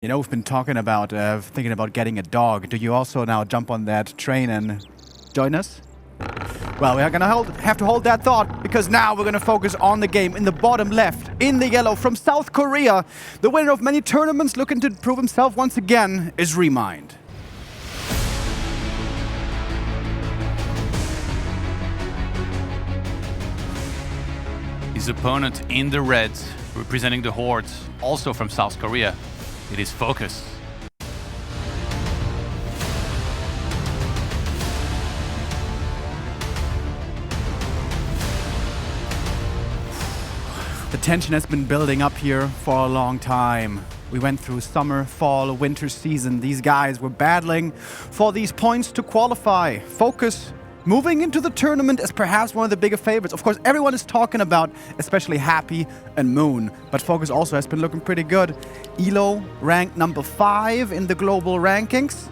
You know, we've been talking about thinking about getting a dog. Do you also now jump on that train and join us? Well, we are going to have to hold that thought, because now we're going to focus on the game. In the bottom left, in the yellow, from South Korea, the winner of many tournaments looking to prove himself once again is ReMinD. His opponent in the red, representing the Horde, also from South Korea. It is FoCuS. The tension has been building up here for a long time. We went through summer, fall, winter season. These guys were battling for these points to qualify. FoCuS moving into the tournament as perhaps one of the bigger favorites. Of course, everyone is talking about especially Happy and Moon, but FoCuS also has been looking pretty good. Elo ranked number 5 in the global rankings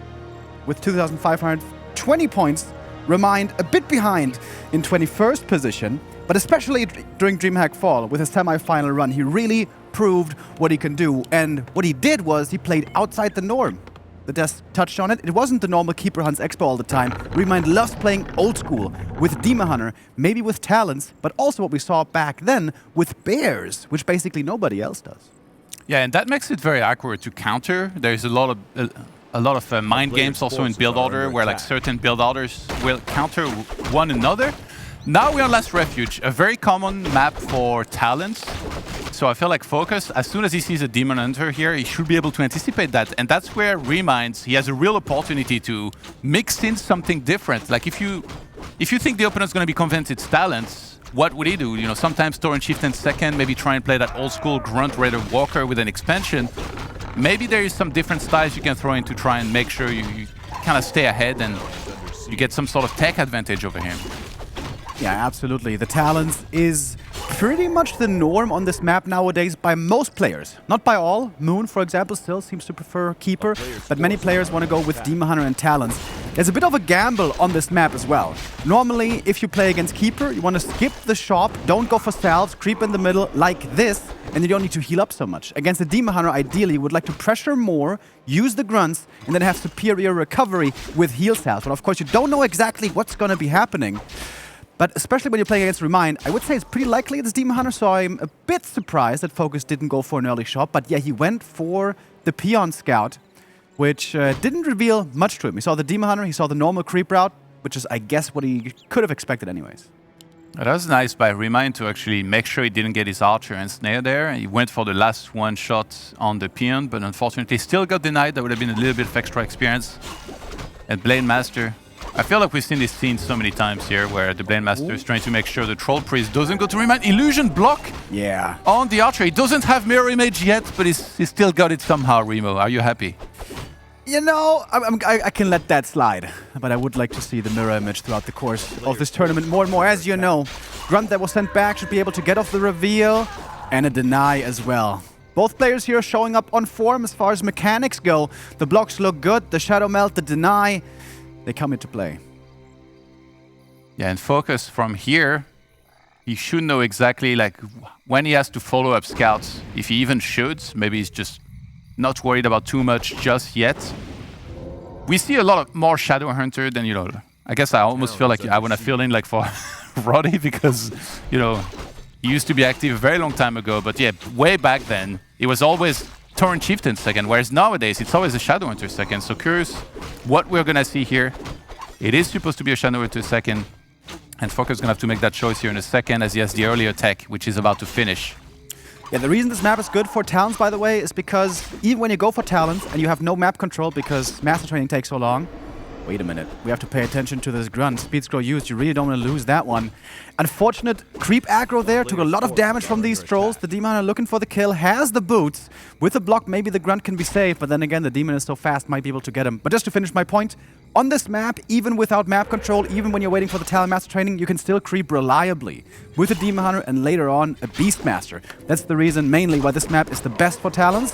with 2,520 points. ReMinD a bit behind in 21st position, but especially during DreamHack Fall with his semi-final run, he really proved what he can do. And what he did was he played outside the norm. The Des touched on it. It wasn't the normal Keeper Hunts Expo all the time. ReMinD loves playing old school with Demon Hunter, maybe with talents, but also what we saw back then with bears, which basically nobody else does. Yeah, and that makes it very accurate to counter. There's a lot of mind games also in build order, where like certain build orders will counter one another. Now we're on Last Refuge, a very common map for talents. So I feel like FoCuS, as soon as he sees a Demon Hunter here, he should be able to anticipate that. And that's where ReMinD, he has a real opportunity to mix in something different. Like if you think the opponent's going to be convinced it's talents, what would he do? You know, sometimes Torrent Chieftain second, maybe try and play that old school Grunt Raider Walker with an expansion. Maybe there is some different styles you can throw in to try and make sure you kind of stay ahead and you get some sort of tech advantage over him. Yeah, absolutely. The talents is pretty much the norm on this map nowadays by most players. Not by all. Moon, for example, still seems to prefer Keeper, but many players want to go with Demon Hunter and talents. There's a bit of a gamble on this map as well. Normally, if you play against Keeper, you want to skip the shop, don't go for salves, creep in the middle like this, and you don't need to heal up so much. Against the Demon Hunter, ideally, you would like to pressure more, use the grunts, and then have superior recovery with heal salves. But of course, you don't know exactly what's going to be happening. But especially when you're playing against ReMinD, I would say it's pretty likely it's Demon Hunter, so I'm a bit surprised that FoCuS didn't go for an early shot. But yeah, he went for the Peon Scout, which didn't reveal much to him. He saw the Demon Hunter, he saw the normal creep route, which is, I guess, what he could have expected anyways. That was nice by ReMinD to actually make sure he didn't get his Archer and Snare there. He went for the last one shot on the Peon, but unfortunately still got denied. That would have been a little bit of extra experience. And Blade Master, I feel like we've seen this scene so many times here, where the Blade Master is trying to make sure the Troll Priest doesn't go to ReMinD. Illusion block on the Archer. He doesn't have Mirror Image yet, but he's still got it somehow, Remo. Are you happy? You know, I can let that slide, but I would like to see the Mirror Image throughout the course of this tournament more and more. As you know, Grunt that was sent back should be able to get off the reveal, and a deny as well. Both players here are showing up on form as far as mechanics go. The blocks look good, the Shadow Melt, the deny, they come into play. Yeah, and FoCuS from here, he should know exactly like when he has to follow up scouts. If he even should, maybe he's just not worried about too much just yet. We see a lot of more Shadow Hunter than, you know, I guess I almost feel like I want to fill in like for Roddy, because, you know, he used to be active a very long time ago, but yeah, way back then, it was always Torrent Chieftain second, whereas nowadays it's always a Shadow Hunter second. So curious what we're gonna see here. It is supposed to be a Shadow Hunter second, and FoCuS is gonna have to make that choice here in a second, as he has the earlier tech, which is about to finish. Yeah, the reason this map is good for talents, by the way, is because even when you go for talents and you have no map control because master training takes so long, wait a minute, we have to pay attention to this grunt. Speed scroll used, you really don't want to lose that one. Unfortunate creep aggro there, took a lot of damage from these trolls. The Demon Hunter looking for the kill, has the boots. With the block, maybe the grunt can be safe, but then again, the Demon is so fast, might be able to get him. But just to finish my point, on this map, even without map control, even when you're waiting for the talent master training, you can still creep reliably with a Demon Hunter and later on a Beastmaster. That's the reason mainly why this map is the best for talents.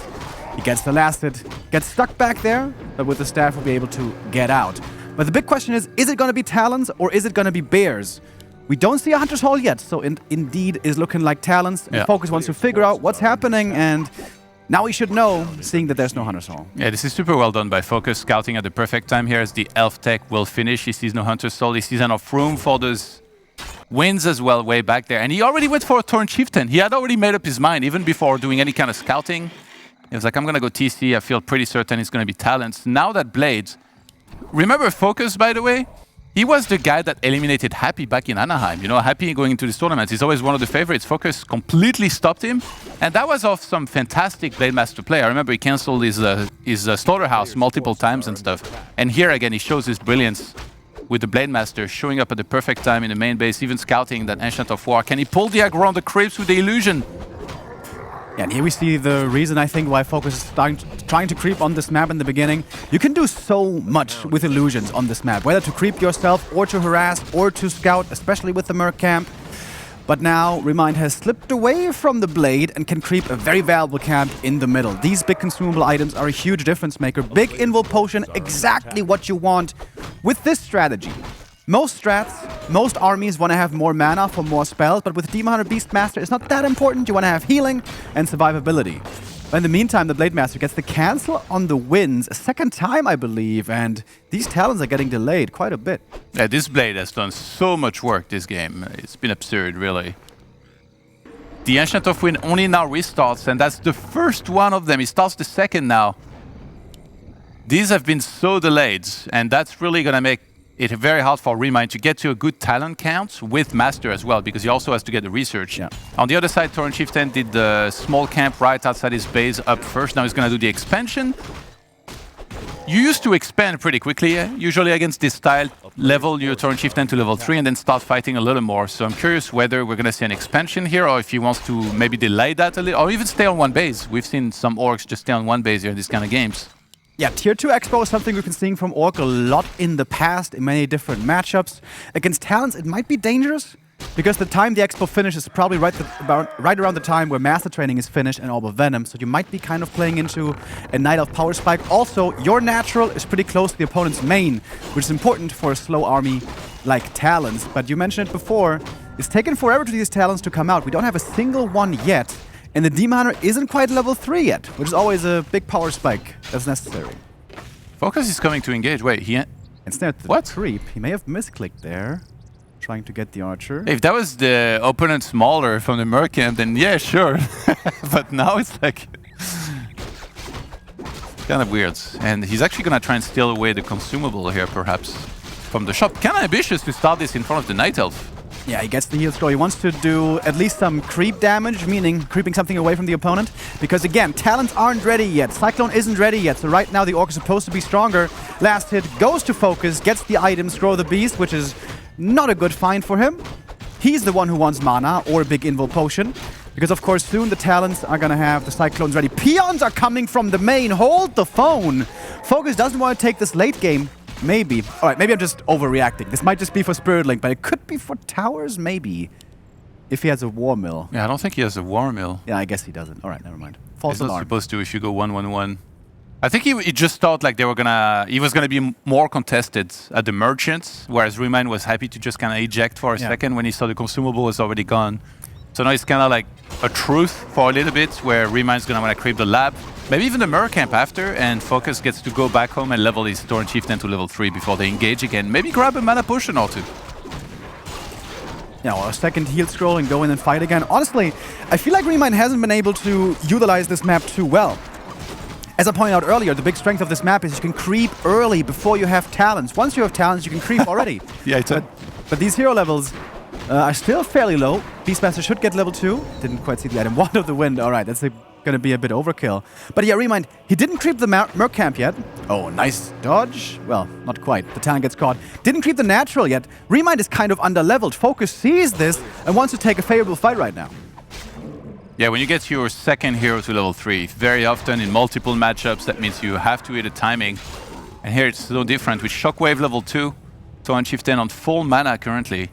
He gets the last hit, gets stuck back there, but with the staff will be able to get out. But the big question is it going to be talents or is it going to be bears? We don't see a Hunter's Hall yet, so indeed is looking like talents. And FoCuS wants to figure out what's happening, and Now he should know, seeing that there's no Hunter's Hall. Yeah, this is super well done by FoCuS, scouting at the perfect time here as the Elf tech will finish. He sees no Hunter's Soul, he sees enough room for those wins as well way back there. And he already went for a Torn Chieftain. He had already made up his mind, even before doing any kind of scouting. He was like, I'm going to go TC, I feel pretty certain it's going to be Talents. Now that Blades... Remember FoCuS, by the way? He was the guy that eliminated Happy back in Anaheim. You know, Happy going into this tournament, he's always one of the favorites. FoCuS completely stopped him. And that was off some fantastic Blade Master play. I remember he cancelled his Slaughterhouse multiple times and stuff. And here again, he shows his brilliance with the Blade Master showing up at the perfect time in the main base, even scouting that Ancient of War. Can he pull the aggro on the creeps with the illusion? Yeah, and here we see the reason, I think, why FoCuS is trying to creep on this map in the beginning. You can do so much with illusions on this map, whether to creep yourself or to harass or to scout, especially with the Merc camp. But now ReMinD has slipped away from the Blade and can creep a very valuable camp in the middle. These big consumable items are a huge difference maker. Big Invul Potion, exactly what you want with this strategy. Most strats, most armies want to have more mana for more spells, but with Demon Hunter Beastmaster, it's not that important. You want to have healing and survivability. But in the meantime, the Blade Master gets the cancel on the wins a second time, I believe, and these talents are getting delayed quite a bit. Yeah, this Blade has done so much work this game. It's been absurd, really. The Ancient of Wind only now restarts, and that's the first one of them. He starts the second now. These have been so delayed, and that's really going to make it very hard for ReMinD to get to a good talent count with Master as well, because he also has to get the research. Yeah. On the other side, Torrent Chieftain did the small camp right outside his base up first. Now he's going to do the expansion. You used to expand pretty quickly, usually against this style. Level your Torrent Chieftain to level 3 and then start fighting a little more. So I'm curious whether we're going to see an expansion here, or if he wants to maybe delay that a little, or even stay on one base. We've seen some orcs just stay on one base here in these kind of games. Yeah, Tier 2 Expo is something we've been seeing from Orc a lot in the past, in many different matchups. Against Talents, it might be dangerous, because the time the Expo finishes is probably right around the time where Master Training is finished and Orb of Venom, so you might be kind of playing into a Night Elf power spike. Also, your natural is pretty close to the opponent's main, which is important for a slow army like Talents. But you mentioned it before, it's taken forever for these Talents to come out. We don't have a single one yet. And the Demon Hunter isn't quite level 3 yet, which is always a big power spike that's necessary. FoCuS is coming to engage. Wait, Instead, the creep. He may have misclicked there, trying to get the archer. If that was the opponent smaller from the Merc camp, then yeah, sure. But now it's like... kind of weird. And he's actually going to try and steal away the consumable here, perhaps, from the shop. Kind of ambitious to start this in front of the Night Elf. Yeah, he gets the heal scroll. He wants to do at least some creep damage, meaning creeping something away from the opponent. Because again, talents aren't ready yet. Cyclone isn't ready yet. So right now the Orc is supposed to be stronger. Last hit goes to FoCuS, gets the item, Scroll the Beast, which is not a good find for him. He's the one who wants mana or a big Invul Potion. Because of course soon the talents are gonna have the Cyclones ready. Peons are coming from the main. Hold the phone. FoCuS doesn't want to take this late game. Maybe. All right, maybe I'm just overreacting. This might just be for Spirit Link, but it could be for towers, maybe. If he has a War Mill. Yeah, I don't think he has a War Mill. Yeah, I guess he doesn't. All right, never mind. False alarm. He's not supposed to if you go 1-1-1. I think he just thought like they were gonna... He was gonna be more contested at the Merchants, whereas ReMinD was happy to just kind of eject for a second when he saw the consumable was already gone. So now it's kind of like a truth for a little bit, where ReMind's gonna want to creep the lab. Maybe even the Merc camp after, and FoCuS gets to go back home and level his Torrent Chieftain to level 3 before they engage again. Maybe grab a mana potion or two. Yeah, well, a second heal scroll and go in and fight again. Honestly, I feel like ReMinD hasn't been able to utilize this map too well. As I pointed out earlier, the big strength of this map is you can creep early before you have talents. Once you have talents, you can creep already. Yeah, but these hero levels are still fairly low. Beastmaster should get level 2. Didn't quite see the item. Wand of the Wind. All right, that's going to be a bit overkill. But yeah, ReMinD, he didn't creep the Merc camp yet. Oh, nice dodge. Well, not quite. The talent gets caught. Didn't creep the natural yet. ReMinD is kind of under-leveled. FoCuS sees this and wants to take a favorable fight right now. Yeah, when you get your second hero to level 3, very often in multiple matchups, that means you have to hit a timing. And here it's no different with Shockwave level 2, Torrent Chieftain on full mana currently.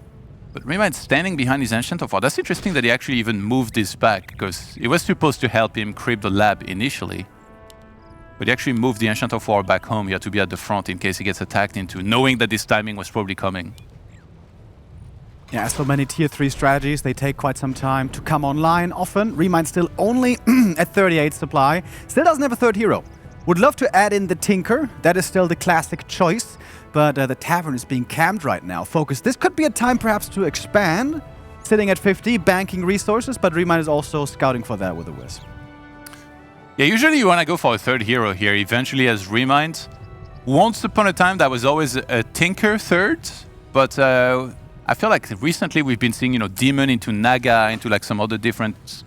But ReMinD standing behind his Ancient of War. That's interesting that he actually even moved this back, because it was supposed to help him creep the lab initially. But he actually moved the Ancient of War back home. He had to be at the front in case he gets attacked into, knowing that this timing was probably coming. Yeah, so many tier 3 strategies, they take quite some time to come online often. ReMinD still only at 38 supply. Still doesn't have a third hero. Would love to add in the Tinker. That is still the classic choice. But the Tavern is being camped right now. FoCuS, this could be a time perhaps to expand. Sitting at 50, banking resources, but ReMinD is also scouting for that with a Wisp. Yeah, usually you want to go for a third hero here, eventually as ReMinD. Once upon a time, that was always a Tinker third, but I feel like recently we've been seeing, Demon into Naga, into like some other different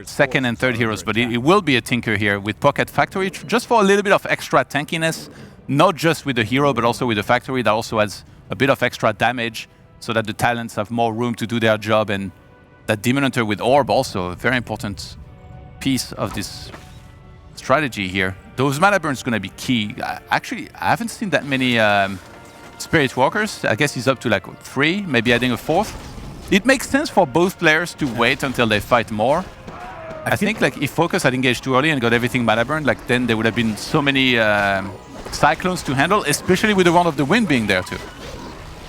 second and third heroes, but it will be a Tinker here with Pocket Factory, just for a little bit of extra tankiness, not just with the hero, but also with the Factory that also adds a bit of extra damage, so that the talents have more room to do their job, and that Demon Hunter with Orb also, a very important piece of this strategy here. Those mana burns going to be key. Actually, I haven't seen that many Spirit Walkers. I guess he's up to like 3, maybe adding a 4th. It makes sense for both players to wait until they fight more. I think like if FoCuS had engaged too early and got everything mana burned, like then there would have been so many Cyclones to handle, especially with the Wand of the Wind being there too.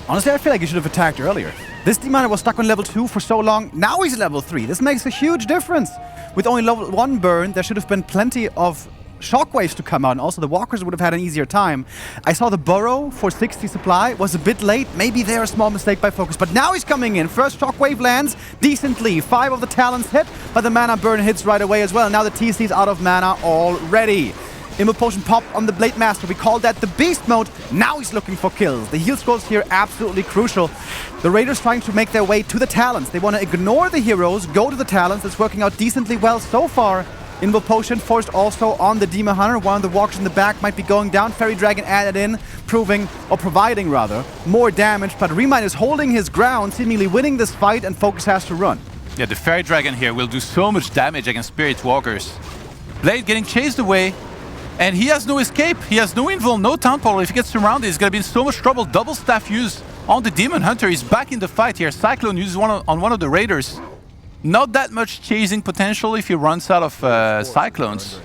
Honestly, I feel like he should have attacked earlier. This Demon was stuck on level 2 for so long. Now he's level 3. This makes a huge difference. With only level 1 burn, there should have been plenty of shockwaves to come out, and also the Walkers would have had an easier time. I saw the Burrow for 60 supply, was a bit late, maybe there a small mistake by FoCuS, but now he's coming in. First shockwave lands decently, 5 of the talents hit, but the mana burn hits right away as well. Now the TC's out of mana already. Immo Potion pop on the Blade Master, we call that the Beast Mode. Now he's looking for kills. The heal scrolls here absolutely crucial. The Raiders trying to make their way to the talents. They want to ignore the heroes, go to the talents. It's working out decently well so far. Immo Potion forced also on the Demon Hunter. One of the walkers in the back might be going down. Fairy Dragon added in, providing rather, more damage. But ReMinD is holding his ground, seemingly winning this fight, and FoCuS has to run. Yeah, the Fairy Dragon here will do so much damage against Spirit Walkers. Blade getting chased away, and he has no escape. He has no invul, no Town Portal. If he gets surrounded, he's going to be in so much trouble. Double staff use on the Demon Hunter. He's back in the fight here. Cyclone uses on one of the Raiders. Not that much chasing potential if he runs out of Cyclones.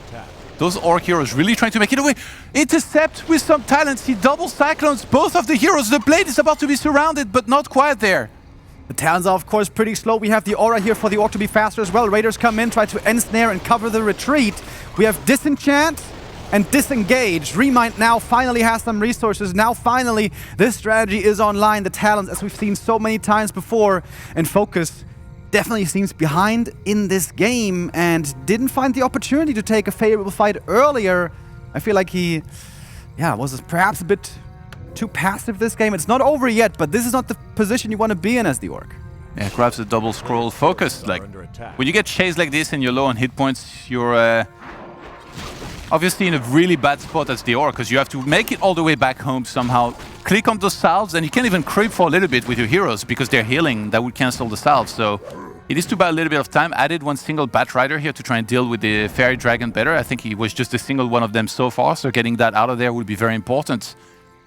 Those Orc heroes really trying to make it away. Intercept with some talents. He double Cyclones both of the heroes. The Blade is about to be surrounded, but not quite there. The talents are, of course, pretty slow. We have the Aura here for the Orc to be faster as well. Raiders come in, try to ensnare and cover the retreat. We have Disenchant and Disengage. ReMinD now finally has some resources. Now finally, this strategy is online. The talents, as we've seen so many times before, and FoCuS definitely seems behind in this game and didn't find the opportunity to take a favorable fight earlier. I feel like he, was perhaps a bit too passive this game. It's not over yet, but this is not the position you want to be in as the Orc. Yeah, grabs the double scroll. FoCuS, like, when you get chased like this and you're low on hit points, you're obviously in a really bad spot as the Orc, because you have to make it all the way back home somehow. Click on those salves, and you can't even creep for a little bit with your heroes because they're healing. That would cancel the salves. So it is to buy a little bit of time. Added one single Bat Rider here to try and deal with the Fairy Dragon better. I think he was just a single one of them so far, so getting that out of there would be very important.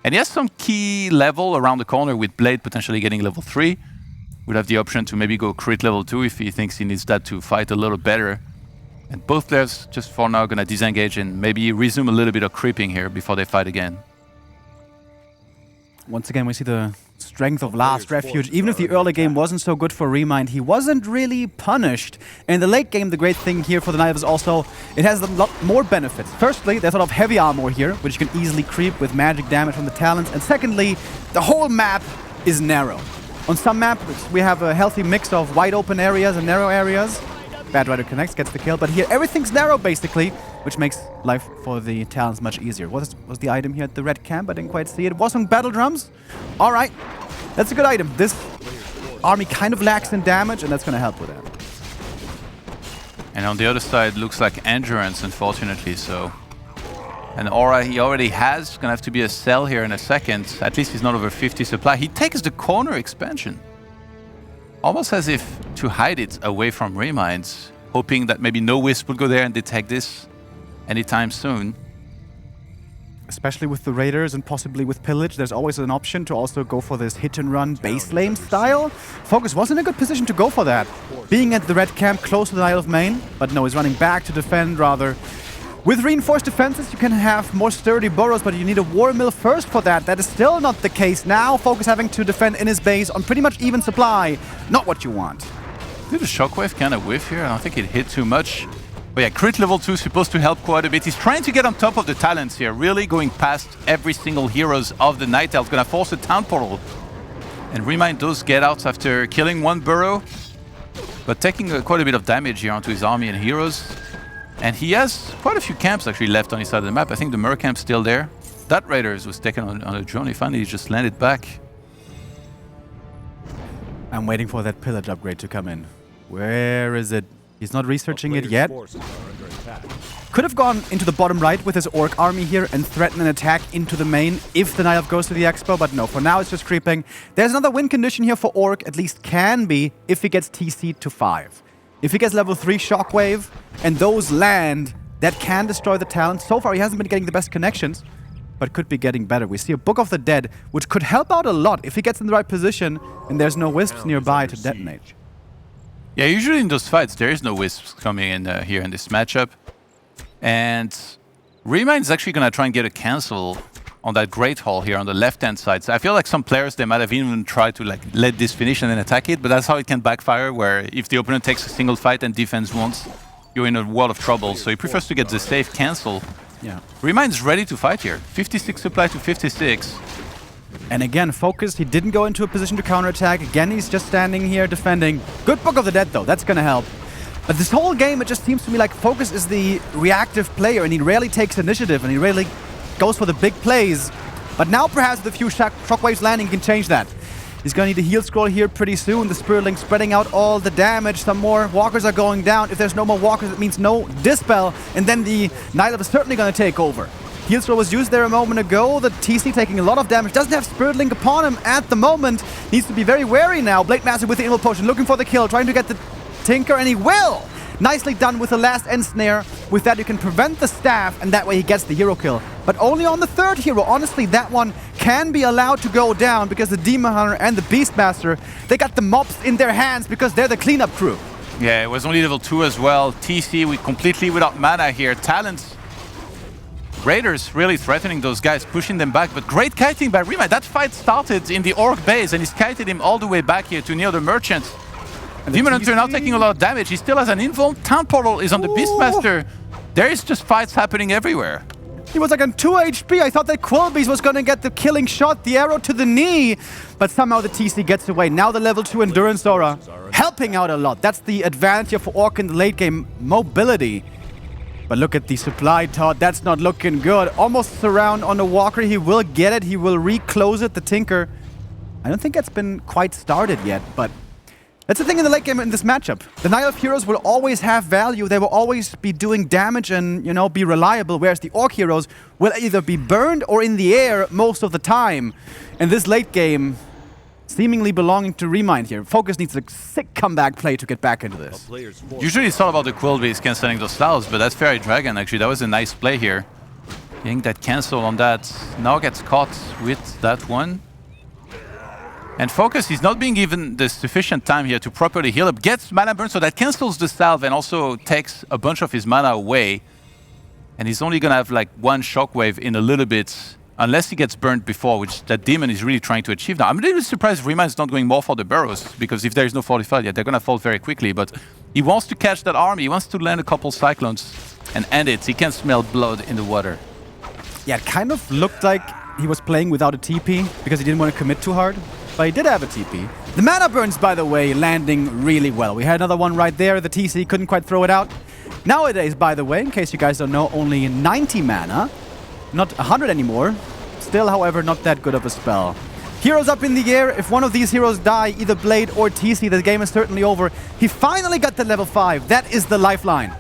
And he has some key level around the corner with Blade potentially getting level 3. Would have the option to maybe go crit level 2 if he thinks he needs that to fight a little better. And both players just for now gonna disengage and maybe resume a little bit of creeping here before they fight again. Once again, we see the strength of Last Refuge. Even if the early game wasn't so good for ReMinD, he wasn't really punished. In the late game, the great thing here for the Knight is also, it has a lot more benefits. Firstly, there's a lot of heavy armor here, which you can easily creep with magic damage from the talents. And secondly, the whole map is narrow. On some maps, we have a healthy mix of wide open areas and narrow areas. Bad Rider connects, gets the kill, but here everything's narrow basically, which makes life for the talents much easier. What was the item here at the red camp? I didn't quite see it. It was on Battle Drums. All right, that's a good item. This army kind of lacks in damage, and that's going to help with that. And on the other side, looks like Endurance, unfortunately, so... An Aura he already has, gonna have to be a Cell here in a second. At least he's not over 50 supply. He takes the corner expansion. Almost as if to hide it away from ReMinD, hoping that maybe no Wisp will go there and detect this anytime soon. Especially with the Raiders and possibly with Pillage, there's always an option to also go for this hit-and-run base lane style. FoCuS was in a good position to go for that, being at the red camp close to the Isle of Man, but no, he's running back to defend rather. With reinforced defenses, you can have more sturdy burrows, but you need a war mill first for that. That is still not the case now. FoCuS having to defend in his base on pretty much even supply. Not what you want. Did the shockwave kind of whiff here? I don't think it hit too much. But yeah, crit level 2 is supposed to help quite a bit. He's trying to get on top of the talents here, really going past every single heroes of the Night Elf. Gonna force a town portal. And ReMinD does get out after killing one burrow, but taking quite a bit of damage here onto his army and heroes. And he has quite a few camps actually left on his side of the map. I think the Mer camp's still there. That Raiders was taken on a drone. He finally just landed back. I'm waiting for that pillage upgrade to come in. Where is it? He's not researching it yet. Could have gone into the bottom right with his Orc army here and threaten an attack into the main if the Night Elf goes to the Expo, but no, for now it's just creeping. There's another win condition here for Orc, at least can be, if he gets TC to 5. If he gets level 3 Shockwave and those land, that can destroy the talent. So far he hasn't been getting the best connections, but could be getting better. We see a Book of the Dead, which could help out a lot if he gets in the right position and there's no Wisps nearby to detonate. Yeah, usually in those fights there is no Wisps coming in here in this matchup. And ReMinD is actually going to try and get a cancel on that Great Hall here on the left-hand side. So I feel like some players, they might have even tried to like let this finish and then attack it, but that's how it can backfire, where if the opponent takes a single fight and defense once, you're in a world of trouble. So he prefers to get the safe cancel. Yeah. ReMinD's ready to fight here. 56 supply to 56. And again, FoCuS, he didn't go into a position to counterattack. Again, he's just standing here defending. Good Book of the Dead, though. That's going to help. But this whole game, it just seems to me like FoCuS is the reactive player, and he rarely takes initiative, and he rarely goes for the big plays. But now, perhaps with a few shockwaves landing, he can change that. He's going to need a heal scroll here pretty soon. The Spiritling spreading out all the damage. Some more walkers are going down. If there's no more walkers, it means no Dispel, and then the Night Elf is certainly going to take over. Heal scroll was used there a moment ago. The TC taking a lot of damage. Doesn't have Spiritling upon him at the moment. Needs to be very wary now. Blade Master with the Invul Potion, looking for the kill, trying to get the Tinker, and he will! Nicely done with the last end snare. With that, you can prevent the staff, and that way he gets the hero kill. But only on the third hero. Honestly, that one can be allowed to go down because the Demon Hunter and the Beastmaster, they got the mobs in their hands because they're the cleanup crew. Yeah, it was only level 2 as well. TC completely without mana here. Talents. Raiders really threatening those guys, pushing them back, but great kiting by ReMinD. That fight started in the Orc base, and he's kited him all the way back here to near the Merchant. Demon Hunter now taking a lot of damage. He still has an invuln. Town Portal is on the Beastmaster. There is just fights happening everywhere. He was like on 2 HP. I thought that Quillbeast was going to get the killing shot, the arrow to the knee. But somehow the TC gets away. Now the level 2 Endurance Aura helping out a lot. That's the advantage here for Orc in the late game. Mobility. But look at the supply tot. That's not looking good. Almost surround on the Walker. He will get it. He will reclose it. The Tinker. I don't think that's been quite started yet, but that's the thing in the late game in this matchup. The Night Elf heroes will always have value. They will always be doing damage and, you know, be reliable, whereas the Orc heroes will either be burned or in the air most of the time. And this late game, seemingly belonging to ReMinD here. FoCuS needs a sick comeback play to get back into this. Usually it's all about the Quillbeast cancelling those styles, but that's Fairy Dragon actually. That was a nice play here. Getting that cancel on that. Now gets caught with that one. And FoCuS is not being given the sufficient time here to properly heal up. Gets mana burn, so that cancels the salve and also takes a bunch of his mana away. And he's only going to have like one shockwave in a little bit, unless he gets burned before, which that Demon is really trying to achieve now. I'm a little surprised ReMinD is not going more for the burrows, because if there is no fortified yet, they're going to fall very quickly. But he wants to catch that army. He wants to land a couple Cyclones and end it. He can smell blood in the water. Yeah, it kind of looked like he was playing without a TP because he didn't want to commit too hard. But he did have a TP. The mana burns, by the way, landing really well. We had another one right there. The TC couldn't quite throw it out. Nowadays, by the way, in case you guys don't know, only 90 mana. Not 100 anymore. Still, however, not that good of a spell. Heroes up in the air. If one of these heroes die, either Blade or TC, the game is certainly over. He finally got the level 5. That is the lifeline.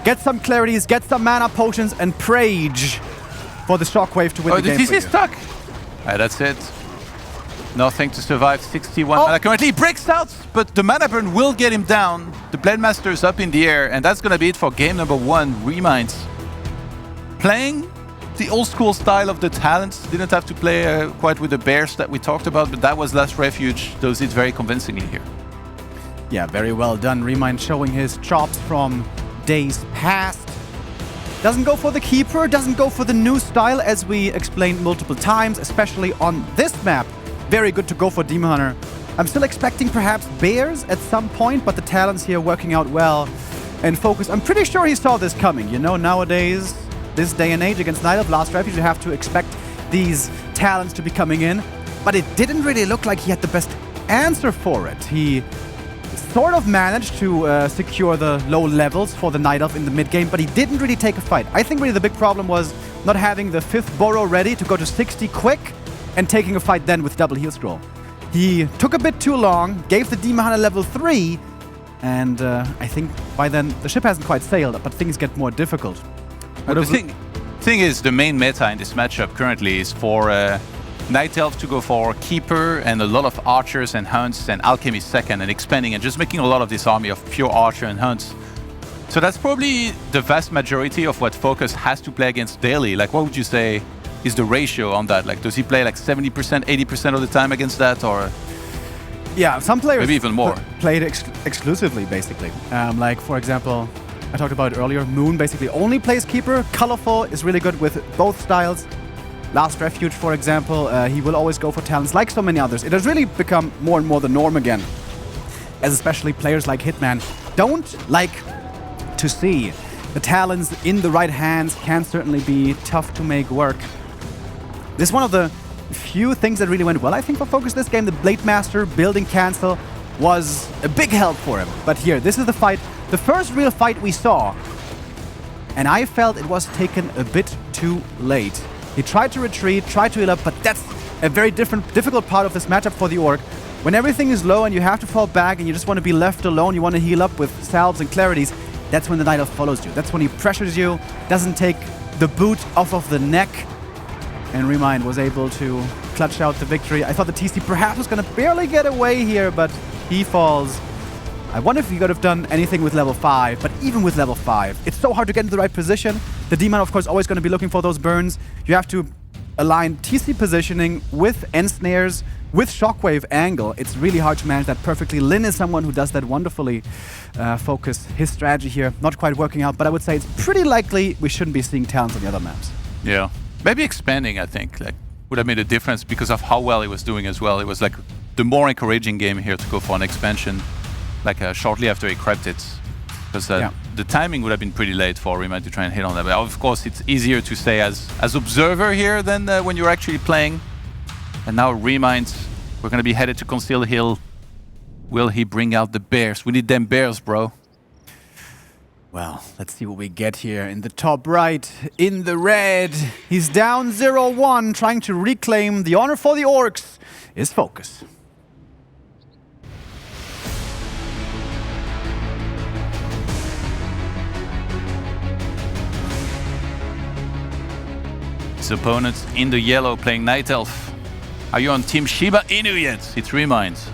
Get some clarities, get some mana potions, and Prage for the Shockwave to win the game. Oh, the TC is stuck. That's it. Nothing to survive. 61 mana currently. He breaks out, but the mana burn will get him down. The Blade Master is up in the air, and that's going to be it for game number 1. ReMinD playing the old school style of the talents. Didn't have to play quite with the bears that we talked about, but that was Last Refuge. Does it very convincingly here. Yeah, very well done. ReMinD showing his chops from days past. Doesn't go for the keeper, doesn't go for the new style, as we explained multiple times, especially on this map. Very good to go for Demon Hunter. I'm still expecting perhaps bears at some point, but the talents here working out well. And FoCuS, I'm pretty sure he saw this coming. You know, nowadays, this day and age against Night of Last Refuge, you have to expect these talents to be coming in. But it didn't really look like he had the best answer for it. He sort of managed to secure the low levels for the Night Elf in the mid game, but he didn't really take a fight. I think really the big problem was not having the 5th Burrow ready to go to 60 quick and taking a fight then with double heal scroll. He took a bit too long, gave the Demon Hunter level 3, and I think by then the ship hasn't quite sailed, but things get more difficult. But the thing is, the main meta in this matchup currently is for Night Elf to go for Keeper and a lot of Archers and Hunts and Alchemy second and expanding and just making a lot of this army of pure Archer and Hunts. So that's probably the vast majority of what FoCuS has to play against daily. Like, what would you say is the ratio on that? Like, does he play like 70%, 80% of the time against that, or? Yeah, some players maybe even more. Played exclusively, basically. Like, for example, I talked about it earlier, Moon basically only plays Keeper. Colorful is really good with both styles. Last Refuge, for example, he will always go for talents like so many others. It has really become more and more the norm again, as especially players like Hitman don't like to see. The talents in the right hands can certainly be tough to make work. This is one of the few things that really went well, I think, for FoCuS this game. The Blade Master building cancel was a big help for him. But here, this is the fight, the first real fight we saw, and I felt it was taken a bit too late. He tried to retreat, tried to heal up, but that's a very difficult part of this matchup for the Orc. When everything is low and you have to fall back and you just want to be left alone, you want to heal up with salves and clarities, that's when the Night Elf follows you. That's when he pressures you, doesn't take the boot off of the neck, and ReMinD was able to clutch out the victory. I thought the TC perhaps was going to barely get away here, but he falls. I wonder if he could have done anything with level 5, but even with level 5, it's so hard to get into the right position. The Demon, of course, always going to be looking for those burns. You have to align TC positioning with ensnares, with shockwave angle. It's really hard to manage that perfectly. Lin is someone who does that wonderfully. FoCuS, his strategy here, not quite working out, but I would say it's pretty likely we shouldn't be seeing talents on the other maps. Yeah. Maybe expanding, I think, like, would have made a difference because of how well he was doing as well. It was like the more encouraging game here to go for an expansion, like shortly after he crept it. Because the timing would have been pretty late for ReMinD to try and hit on that. But of course, it's easier to say as observer here than when you're actually playing. And now ReMinD, we're going to be headed to Conceal Hill. Will he bring out the bears? We need them bears, bro. Well, let's see what we get here. In the top right, in the red, he's down 0-1, trying to reclaim the honor for the Orcs, is FoCuS. His opponent in the yellow playing Night Elf. Are you on Team Shiba Inu yet? It's ReMinD.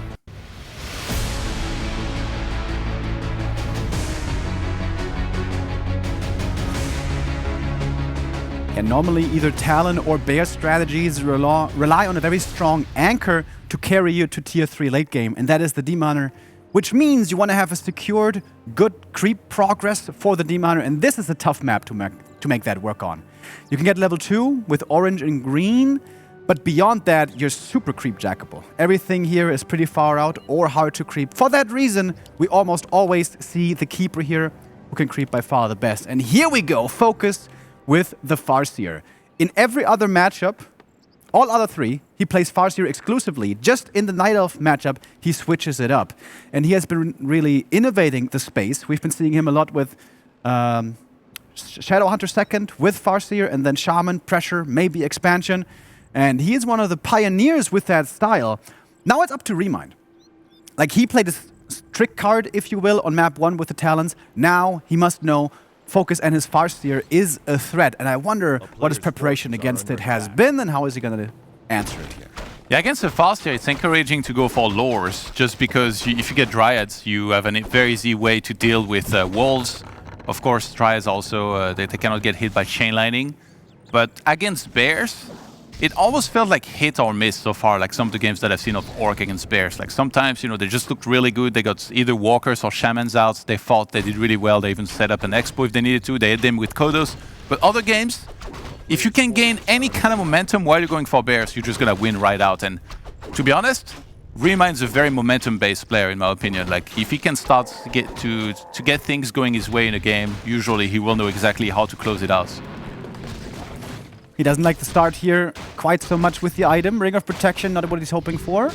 And normally either Talon or Bear strategies rely on a very strong anchor to carry you to tier 3 late game, and that is the Demon Hunter, which means you want to have a secured, good creep progress for the Demon Hunter, and this is a tough map to make that work on. You can get level 2 with orange and green, but beyond that, you're super creep jackable. Everything here is pretty far out or hard to creep. For that reason, we almost always see the Keeper here, who can creep by far the best. And here we go, FoCuS with the Farseer. In every other matchup, all other 3, he plays Farseer exclusively. Just in the Night Elf matchup, he switches it up. And he has been really innovating the space. We've been seeing him a lot with Shadow Hunter second, with Farseer, and then Shaman, Pressure, maybe Expansion. And he is one of the pioneers with that style. Now it's up to ReMinD. Like, he played this trick card, if you will, on map 1 with the Talons. Now he must know FoCuS and his Farseer is a threat, and I wonder what his preparation against it has been and how is he going to answer it here. Yeah, against the Farseer, it's encouraging to go for lures, just because if you get Dryads, you have a very easy way to deal with walls. Of course, Dryads also, they cannot get hit by chain lightning. But against Bears, it almost felt like hit or miss so far, like some of the games that I've seen of Orc against Bears. Like sometimes, you know, they just looked really good. They got either Walkers or Shamans out. They fought, they did really well. They even set up an Expo if they needed to. They hit them with Kodos. But other games, if you can gain any kind of momentum while you're going for bears, you're just gonna win right out. And to be honest, ReMind's a very momentum-based player, in my opinion. Like, if he can start to get things going his way in a game, usually he will know exactly how to close it out. He doesn't like the start here quite so much with the item. Ring of Protection, not what he's hoping for.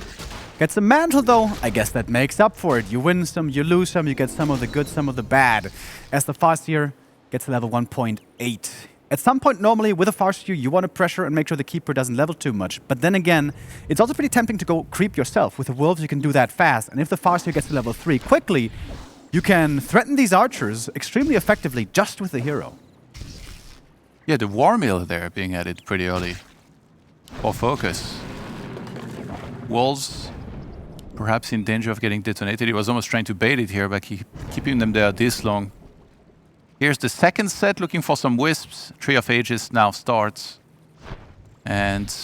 Gets a mantle though. I guess that makes up for it. You win some, you lose some, you get some of the good, some of the bad. As the Farseer gets to level 1.8. At some point, normally, with a Farseer, you want to pressure and make sure the Keeper doesn't level too much. But then again, it's also pretty tempting to go creep yourself. With the Wolves, you can do that fast. And if the Farseer gets to level 3 quickly, you can threaten these archers extremely effectively just with the hero. Yeah, the War Mill there being added pretty early. For FoCuS. Wolves, perhaps in danger of getting detonated. He was almost trying to bait it here, but keeping them there this long. Here's the second set, looking for some wisps. Tree of Ages now starts. And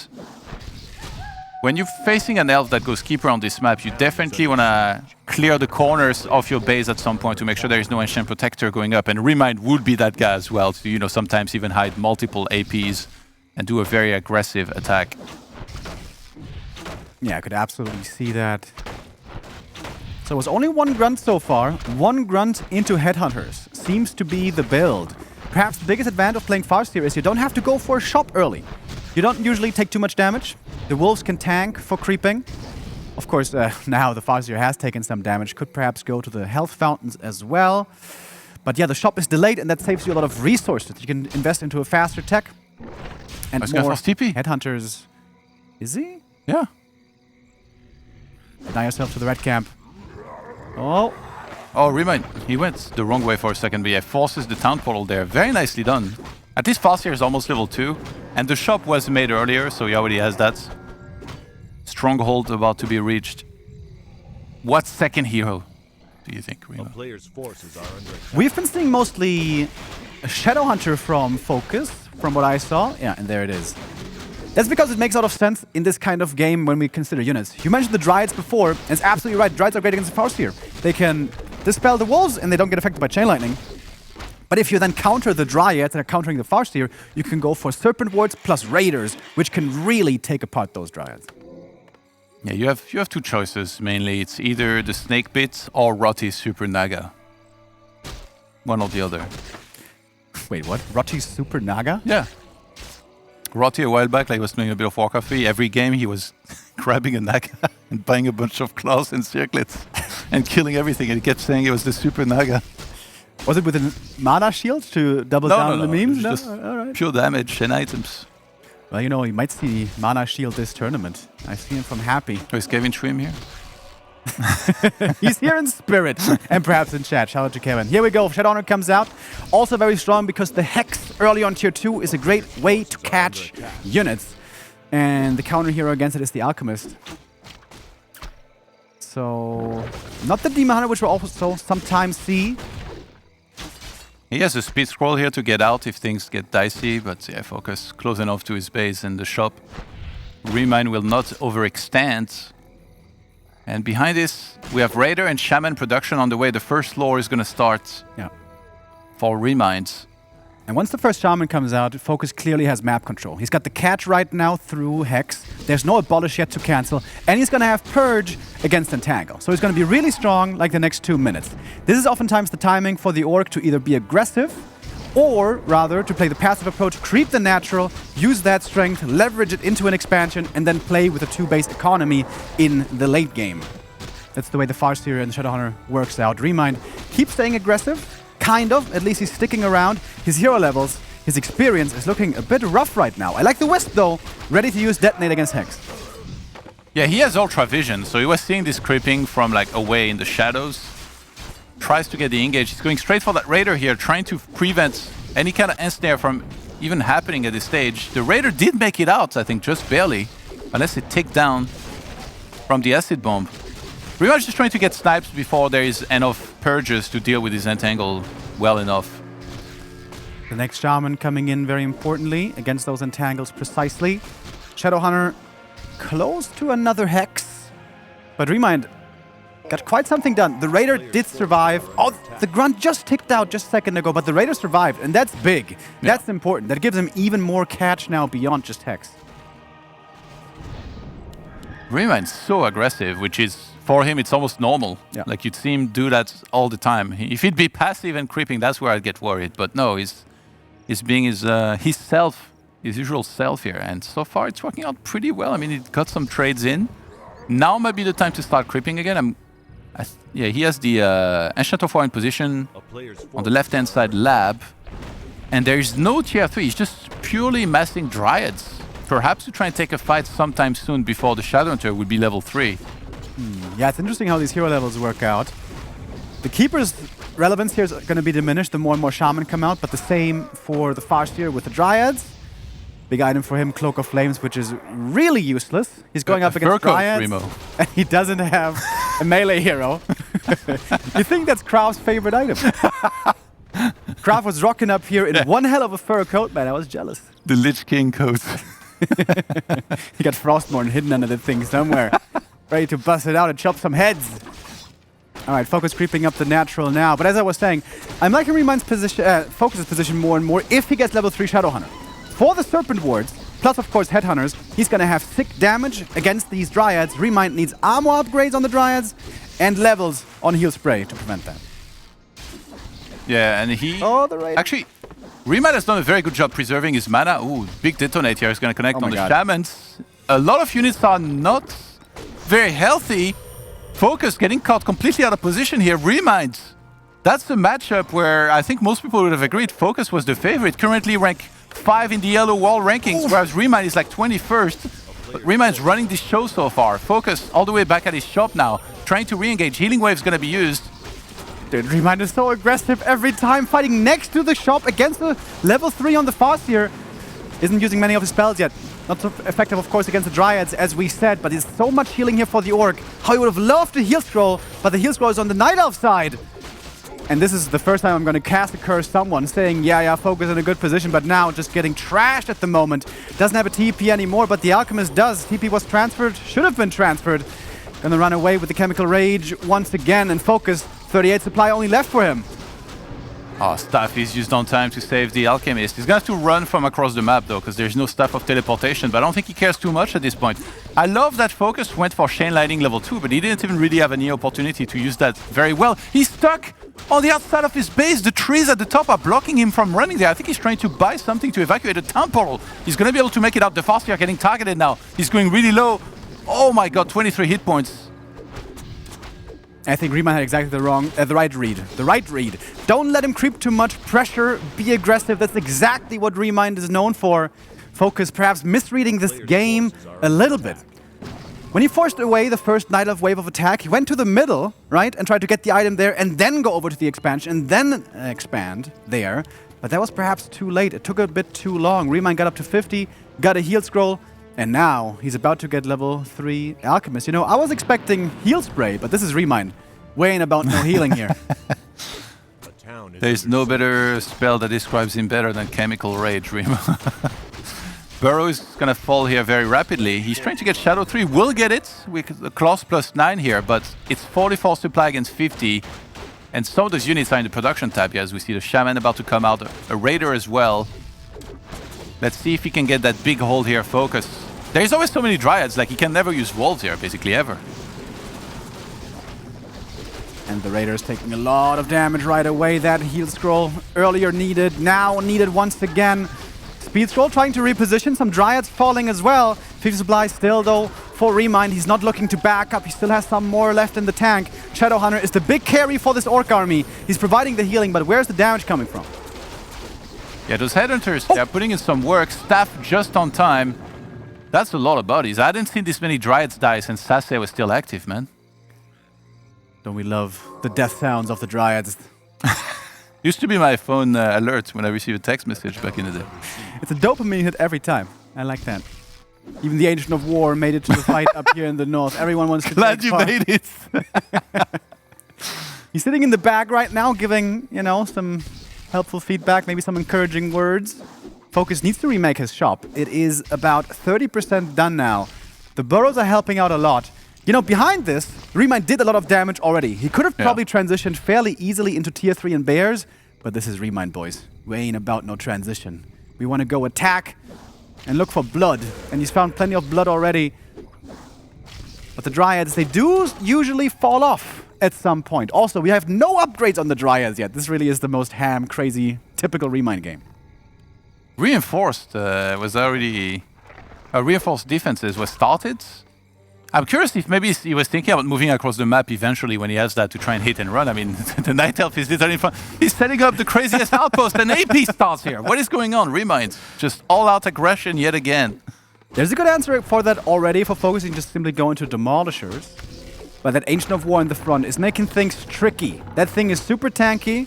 when you're facing an elf that goes Keeper on this map, you definitely want to clear the corners of your base at some point to make sure there is no Ancient Protector going up. And ReMinD would be that guy as well, to, you know, sometimes even hide multiple APs and do a very aggressive attack. Yeah, I could absolutely see that. So it was only one grunt so far. One grunt into Headhunters. Seems to be the build. Perhaps the biggest advantage of playing Farseer is you don't have to go for a shop early. You don't usually take too much damage. The Wolves can tank for creeping. Of course, now the Farseer has taken some damage. Could perhaps go to the health fountains as well. But yeah, the shop is delayed and that saves you a lot of resources. You can invest into a faster tech. And more Headhunters. Is he? Yeah. Deny yourself to the red camp. Oh. Oh, ReMinD. He went the wrong way for a second, but yeah, forces the town portal there. Very nicely done. At least Farseer is almost level 2. And the shop was made earlier, so he already has that. Stronghold about to be reached. What second hero do you think, Reno? We've been seeing mostly a Shadowhunter from FoCuS, from what I saw. Yeah, and there it is. That's because it makes a lot of sense in this kind of game when we consider units. You mentioned the Dryads before, and it's absolutely right. Dryads are great against the Farseer. They can dispel the Wolves, and they don't get affected by Chain Lightning. But if you then counter the Dryads that are countering the Farseer, you can go for Serpent Wards plus Raiders, which can really take apart those Dryads. Yeah, you have two choices, mainly. It's either the Snake Bit or Rotti's Super Naga. One or the other. Wait, what? Rotti's Super Naga? Yeah. Rotti a while back, like, was doing a bit of WarCraft 3. Every game he was grabbing a Naga and buying a bunch of claws and circlets and killing everything. And he kept saying it was the Super Naga. Was it with a mana shield to double down on the memes? No, just pure damage and items. Well, you know, you might see mana shield this tournament. I see him from Happy. Oh, is Kevin Trim here? He's here in spirit and perhaps in chat. Shout out to Kevin. Here we go. Shadowhunter comes out. Also very strong because the Hex early on tier 2 is a great way to catch units. And the counter hero against it is the Alchemist. So, not the Demon Hunter, which we'll also sometimes see. He has a speed scroll here to get out if things get dicey, but yeah, FoCuS close enough to his base in the shop. ReMinD will not overextend. And behind this, we have Raider and Shaman production on the way. The first lore is going to start for ReMinD. And once the first Shaman comes out, FoCuS clearly has map control. He's got the catch right now through Hex. There's no Abolish yet to cancel. And he's going to have Purge against Entangle. So he's going to be really strong like the next 2 minutes. This is oftentimes the timing for the Orc to either be aggressive or rather to play the passive approach, creep the natural, use that strength, leverage it into an expansion, and then play with a 2-base economy in the late game. That's the way the Farseer and the Shadowhunter works out. ReMinD keeps staying aggressive, kind of, at least he's sticking around. His hero levels, his experience is looking a bit rough right now. I like the Wisp though, ready to use Detonate against Hex. Yeah, he has Ultra Vision, so he was seeing this creeping from like away in the shadows. Tries to get the engage. He's going straight for that Raider here, trying to prevent any kind of ensnare from even happening at this stage. The Raider did make it out, I think, just barely, unless it ticked down from the acid bomb. ReMinD just trying to get snipes before there is enough purges to deal with his entangle well enough. The next Shaman coming in very importantly against those entangles precisely. Shadowhunter close to another Hex, but ReMinD got quite something done. The Raider did survive. Oh, the Grunt just ticked out just a second ago, but the Raider survived, and that's big. Yeah. That's important. That gives him even more catch now beyond just Hex. ReMind's so aggressive, which is, for him, it's almost normal. Yeah. Like, you'd see him do that all the time. If he'd be passive and creeping, that's where I'd get worried. But no, he's being his self, his usual self here. And so far, it's working out pretty well. I mean, he got some trades in. Now might be the time to start creeping again. Yeah, he has the Enchanter 4 in position on the left-hand side lab. And there is no tier 3. He's just purely massing Dryads. Perhaps to try and take a fight sometime soon before the Shadowhunter would be level 3. Yeah, it's interesting how these hero levels work out. The Keeper's relevance here is going to be diminished the more and more Shaman come out, but the same for the Farseer with the Dryads. Big item for him, Cloak of Flames, which is really useless. He's going up against Dryads, and he doesn't have a melee hero. You think that's Kraft's favorite item? Kraft was rocking up here in one hell of a fur coat, man. I was jealous. The Lich King coat. He got Frostmourne hidden under the thing somewhere, ready to bust it out and chop some heads. All right, FoCuS creeping up the natural now. But as I was saying, I'm liking ReMind's position, FoCuS' position more and more if he gets level 3 Shadowhunter. For the Serpent Wards, plus of course Headhunters, he's going to have sick damage against these Dryads. ReMind needs armor upgrades on the Dryads and levels on Heal Spray to prevent that. Yeah, and he... Oh, the Raider. Actually, ReMind has done a very good job preserving his mana. Ooh, big detonate here is going to connect on the Shamans. A lot of units are not very healthy. FoCuS getting caught completely out of position here. ReMind, that's the matchup where I think most people would have agreed FoCuS was the favorite. Currently rank 5 in the yellow wall rankings, whereas ReMind is like 21st. But ReMind's running this show so far. FoCuS all the way back at his shop now, trying to re-engage. Healing Wave is going to be used. Dude, ReMind is so aggressive every time, fighting next to the shop against the level 3 on the Farseer. Isn't using many of his spells yet. Not so effective, of course, against the Dryads, as we said, but there's so much healing here for the Orc. How he would have loved the Heal Scroll, but the Heal Scroll is on the Night Elf side. And this is the first time I'm going to cast a curse someone, saying, yeah, FoCuS in a good position, but now just getting trashed at the moment. Doesn't have a TP anymore, but the Alchemist does. TP was transferred, should have been transferred. Gonna run away with the Chemical Rage once again, and FoCuS, 38 supply only left for him. Oh, Staff is used on time to save the Alchemist. He's going to have to run from across the map, though, because there's no Staff of Teleportation, but I don't think he cares too much at this point. I love that FoCuS went for Chain Lightning level 2, but he didn't even really have any opportunity to use that very well. He's stuck on the outside of his base. The trees at the top are blocking him from running there. I think he's trying to buy something to evacuate a town portal. He's going to be able to make it out. The Farseer are getting targeted now. He's going really low. Oh my god, 23 hit points. I think ReMind had exactly the right read. The right read. Don't let him creep too much. Pressure, be aggressive. That's exactly what ReMind is known for. FoCuS perhaps misreading this game a little bit. When he forced away the first Night Elf wave of attack, he went to the middle, right, and tried to get the item there and then go over to the expansion and then expand there. But that was perhaps too late. It took a bit too long. ReMind got up to 50, got a Heal Scroll, and now he's about to get level 3 Alchemist. You know, I was expecting Heal Spray, but this is ReMind. Weighing about no healing here. There's no better spell that describes him better than Chemical Rage, ReMind. Burrow is going to fall here very rapidly. He's trying to get Shadow 3. Will get it with the Claws +9 here, but it's 44 supply against 50. And some of those units are in the production tab here, as we see the Shaman about to come out, a Raider as well. Let's see if he can get that big hold here, FoCuS. There's always so many Dryads, like he can never use Wolves here, basically ever. And the Raider is taking a lot of damage right away. That Heal Scroll earlier needed, now needed once again. Speed Scroll trying to reposition, some Dryads falling as well. 50 supply still though for ReMind. He's not looking to back up, he still has some more left in the tank. Shadowhunter is the big carry for this Orc army. He's providing the healing, but where's the damage coming from? Yeah, those Headhunters, they're putting in some work. Staff just on time. That's a lot of bodies. I hadn't seen this many Dryads die since Sase was still active, man. Don't we love the death sounds of the Dryads? Used to be my phone alert when I receive a text message back in the day. It's a dopamine hit every time. I like that. Even the Ancient of War made it to the fight up here in the north. Everyone wants to Glad you made it. He's sitting in the back right now, giving, you know, some helpful feedback, maybe some encouraging words. FoCuS needs to remake his shop. It is about 30% done now. The burrows are helping out a lot. You know, behind this, ReMinD did a lot of damage already. He could have Yeah. probably transitioned fairly easily into tier 3 and bears, but this is ReMinD, boys. We ain't about no transition. We want to go attack and look for blood, and he's found plenty of blood already. But the Dryads, they do usually fall off at some point. Also, we have no upgrades on the Dryads yet. This really is the most ham, crazy, typical ReMinD game. Reinforced was already... reinforced defenses was started. I'm curious if maybe he was thinking about moving across the map eventually when he has that to try and hit and run. I mean, the Night Elf is literally in front. He's setting up the craziest outpost, and AP starts here. What is going on? ReMinD, just all-out aggression yet again. There's a good answer for that already, for focusing just simply go into Demolishers. But that Ancient of War in the front is making things tricky. That thing is super tanky.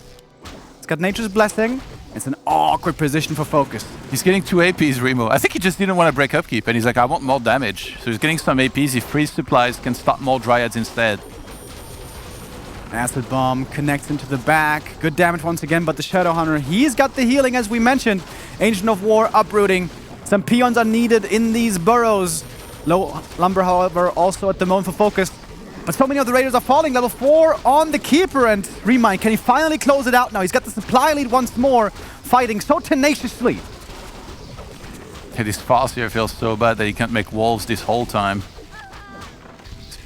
It's got Nature's Blessing. It's an awkward position for FoCuS. He's getting 2 APs, Remo. I think he just didn't want to break upkeep, and he's like, I want more damage. So he's getting some APs, he frees supplies, can start more Dryads instead. Acid Bomb connects into the back. Good damage once again, but the Shadow Hunter, he's got the healing as we mentioned. Ancient of War uprooting. Some peons are needed in these burrows. Low lumber, however, also at the moment for FoCuS. But so many of the Raiders are falling. Level 4 on the Keeper, and ReMinD, can he finally close it out now? He's got the supply lead once more, fighting so tenaciously. Yeah, this Farseer feels so bad that he can't make walls this whole time.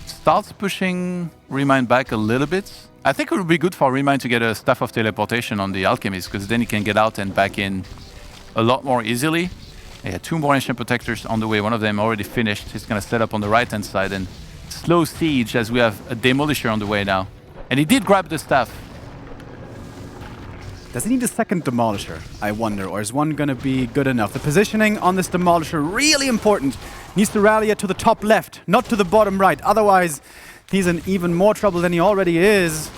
Starts pushing ReMinD back a little bit. I think it would be good for ReMinD to get a Staff of Teleportation on the Alchemist, because then he can get out and back in a lot more easily. Yeah, 2 more Ancient Protectors on the way. One of them already finished. He's going to set up on the right-hand side and slow siege as we have a Demolisher on the way now. And he did grab the staff. Does he need a second Demolisher, I wonder, or is one going to be good enough? The positioning on this Demolisher, really important. Needs to rally it to the top left, not to the bottom right. Otherwise, he's in even more trouble than he already is.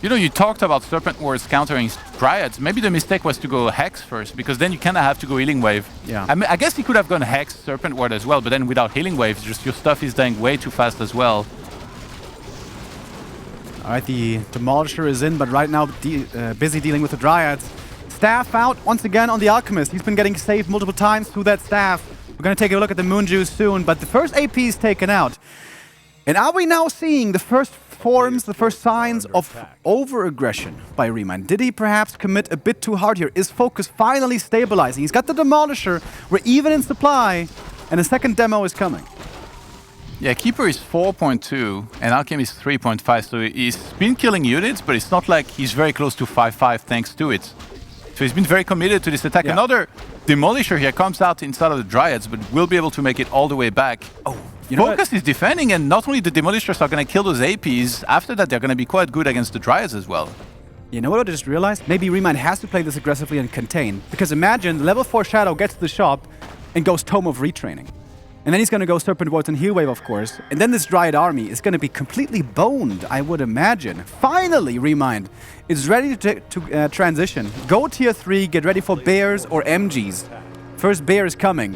You know, you talked about Serpent Wards countering Dryads. Maybe the mistake was to go Hex first, because then you kind of have to go Healing Wave. Yeah. I mean, I guess he could have gone Hex, Serpent Ward as well, but then without Healing Wave, just your stuff is dying way too fast as well. All right, the Demolisher is in, but right now busy dealing with the Dryads. Staff out once again on the Alchemist. He's been getting saved multiple times through that staff. We're going to take a look at the Moon Juice soon, but the first AP is taken out. And are we now seeing the first forms, the first signs of over-aggression by ReMinD? Did he perhaps commit a bit too hard here? Is FoCuS finally stabilizing? He's got the Demolisher, we're even in supply, and a second demo is coming. Yeah, Keeper is 4.2 and Alchemist 3.5, so he's been killing units, but it's not like he's very close to 5.5 thanks to it. So he's been very committed to this attack. Yeah. Another Demolisher here comes out inside of the Dryads, but will be able to make it all the way back. Oh, you know FoCuS is defending, and not only the Demolishers are going to kill those APs, after that they're going to be quite good against the Dryads as well. You know what I just realized? Maybe ReMinD has to play this aggressively and contain. Because imagine level 4 Shadow gets to the shop and goes Tome of Retraining. And then he's going to go Serpent Wards and Heal Wave, of course. And then this Dryad army is going to be completely boned, I would imagine. Finally, ReMinD is ready to transition. Go tier 3, get ready for bears or MGs. First bear is coming.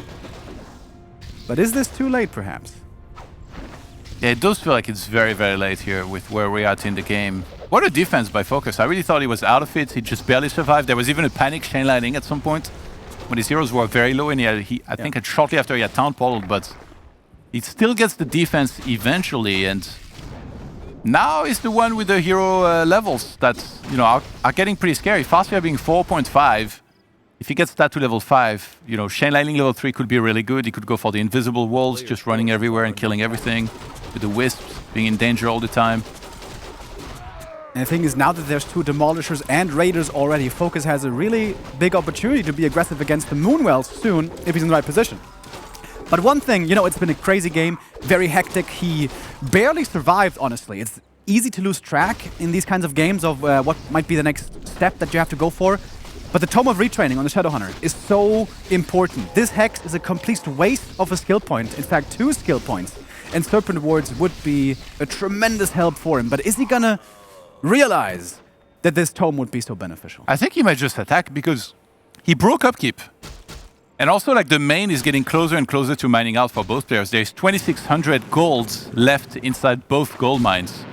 But is this too late, perhaps? Yeah, it does feel like it's very, very late here with where we're at in the game. What a defense by FoCuS. I really thought he was out of it. He just barely survived. There was even a panic chain lightning at some point when his heroes were very low, and I think shortly after he had Town Portaled, but he still gets the defense eventually, and now is the one with the hero levels that, you know, are getting pretty scary. Farseer being 4.5. If he gets that to level 5, you know, Chain Lightning level 3 could be really good. He could go for the invisible walls, just running everywhere and killing everything, with the Wisps being in danger all the time. And the thing is, now that there's 2 Demolishers and Raiders already, FoCuS has a really big opportunity to be aggressive against the Moonwells soon, if he's in the right position. But one thing, you know, it's been a crazy game, very hectic. He barely survived, honestly. It's easy to lose track in these kinds of games of what might be the next step that you have to go for. But the Tome of Retraining on the Shadowhunter is so important. This Hex is a complete waste of a skill point. In fact, 2 skill points. And Serpent Wards would be a tremendous help for him. But is he gonna realize that this Tome would be so beneficial? I think he might just attack because he broke upkeep. And also, like, the main is getting closer and closer to mining out for both players. There's 2,600 golds left inside both gold mines.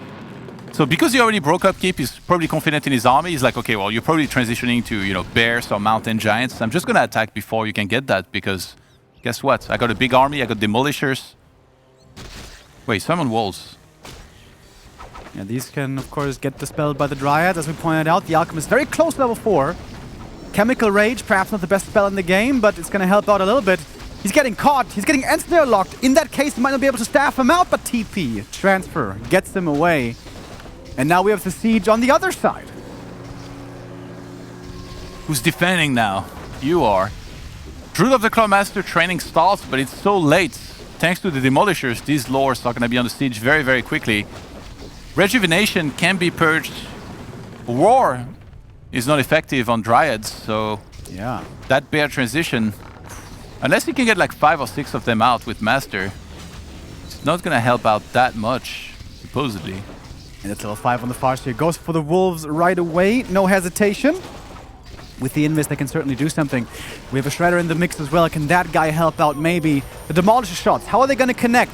So because he already broke upkeep, he's probably confident in his army. He's like, okay, well, you're probably transitioning to, you know, bears or mountain giants. I'm just going to attack before you can get that, because guess what? I got a big army, I got Demolishers. Wait, summon walls. Yeah, these can, of course, get dispelled by the Dryads. As we pointed out, the Alchemist very close to level 4. Chemical Rage, perhaps not the best spell in the game, but it's going to help out a little bit. He's getting caught. He's getting Ensnare locked. In that case, he might not be able to staff him out, but TP, transfer, gets him away. And now we have the siege on the other side. Who's defending now? You are. Druid of the Clawmaster training starts, but it's so late. Thanks to the Demolishers, these lords are going to be on the siege very, very quickly. Rejuvenation can be purged. War is not effective on Dryads, so yeah, that bear transition, unless you can get like 5 or 6 of them out with Master, it's not going to help out that much, supposedly. And it's level 5 on the far side. Goes for the Wolves right away, no hesitation. With the Invis, they can certainly do something. We have a Shredder in the mix as well. Can that guy help out maybe? The Demolisher shots, how are they going to connect?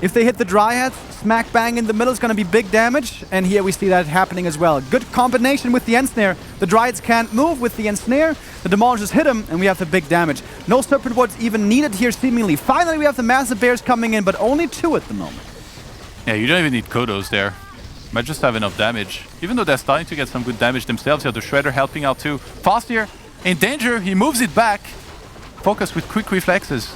If they hit the Dryads, smack bang in the middle is going to be big damage. And here we see that happening as well. Good combination with the Ensnare. The Dryads can't move with the Ensnare. The Demolishers hit him, and we have the big damage. No Serpent Wards even needed here, seemingly. Finally, we have the Massive Bears coming in, but only 2 at the moment. Yeah, you don't even need Kodos there. Might just have enough damage. Even though they're starting to get some good damage themselves. You have the Shredder helping out too. Fastier in danger. He moves it back. FoCuS with quick reflexes.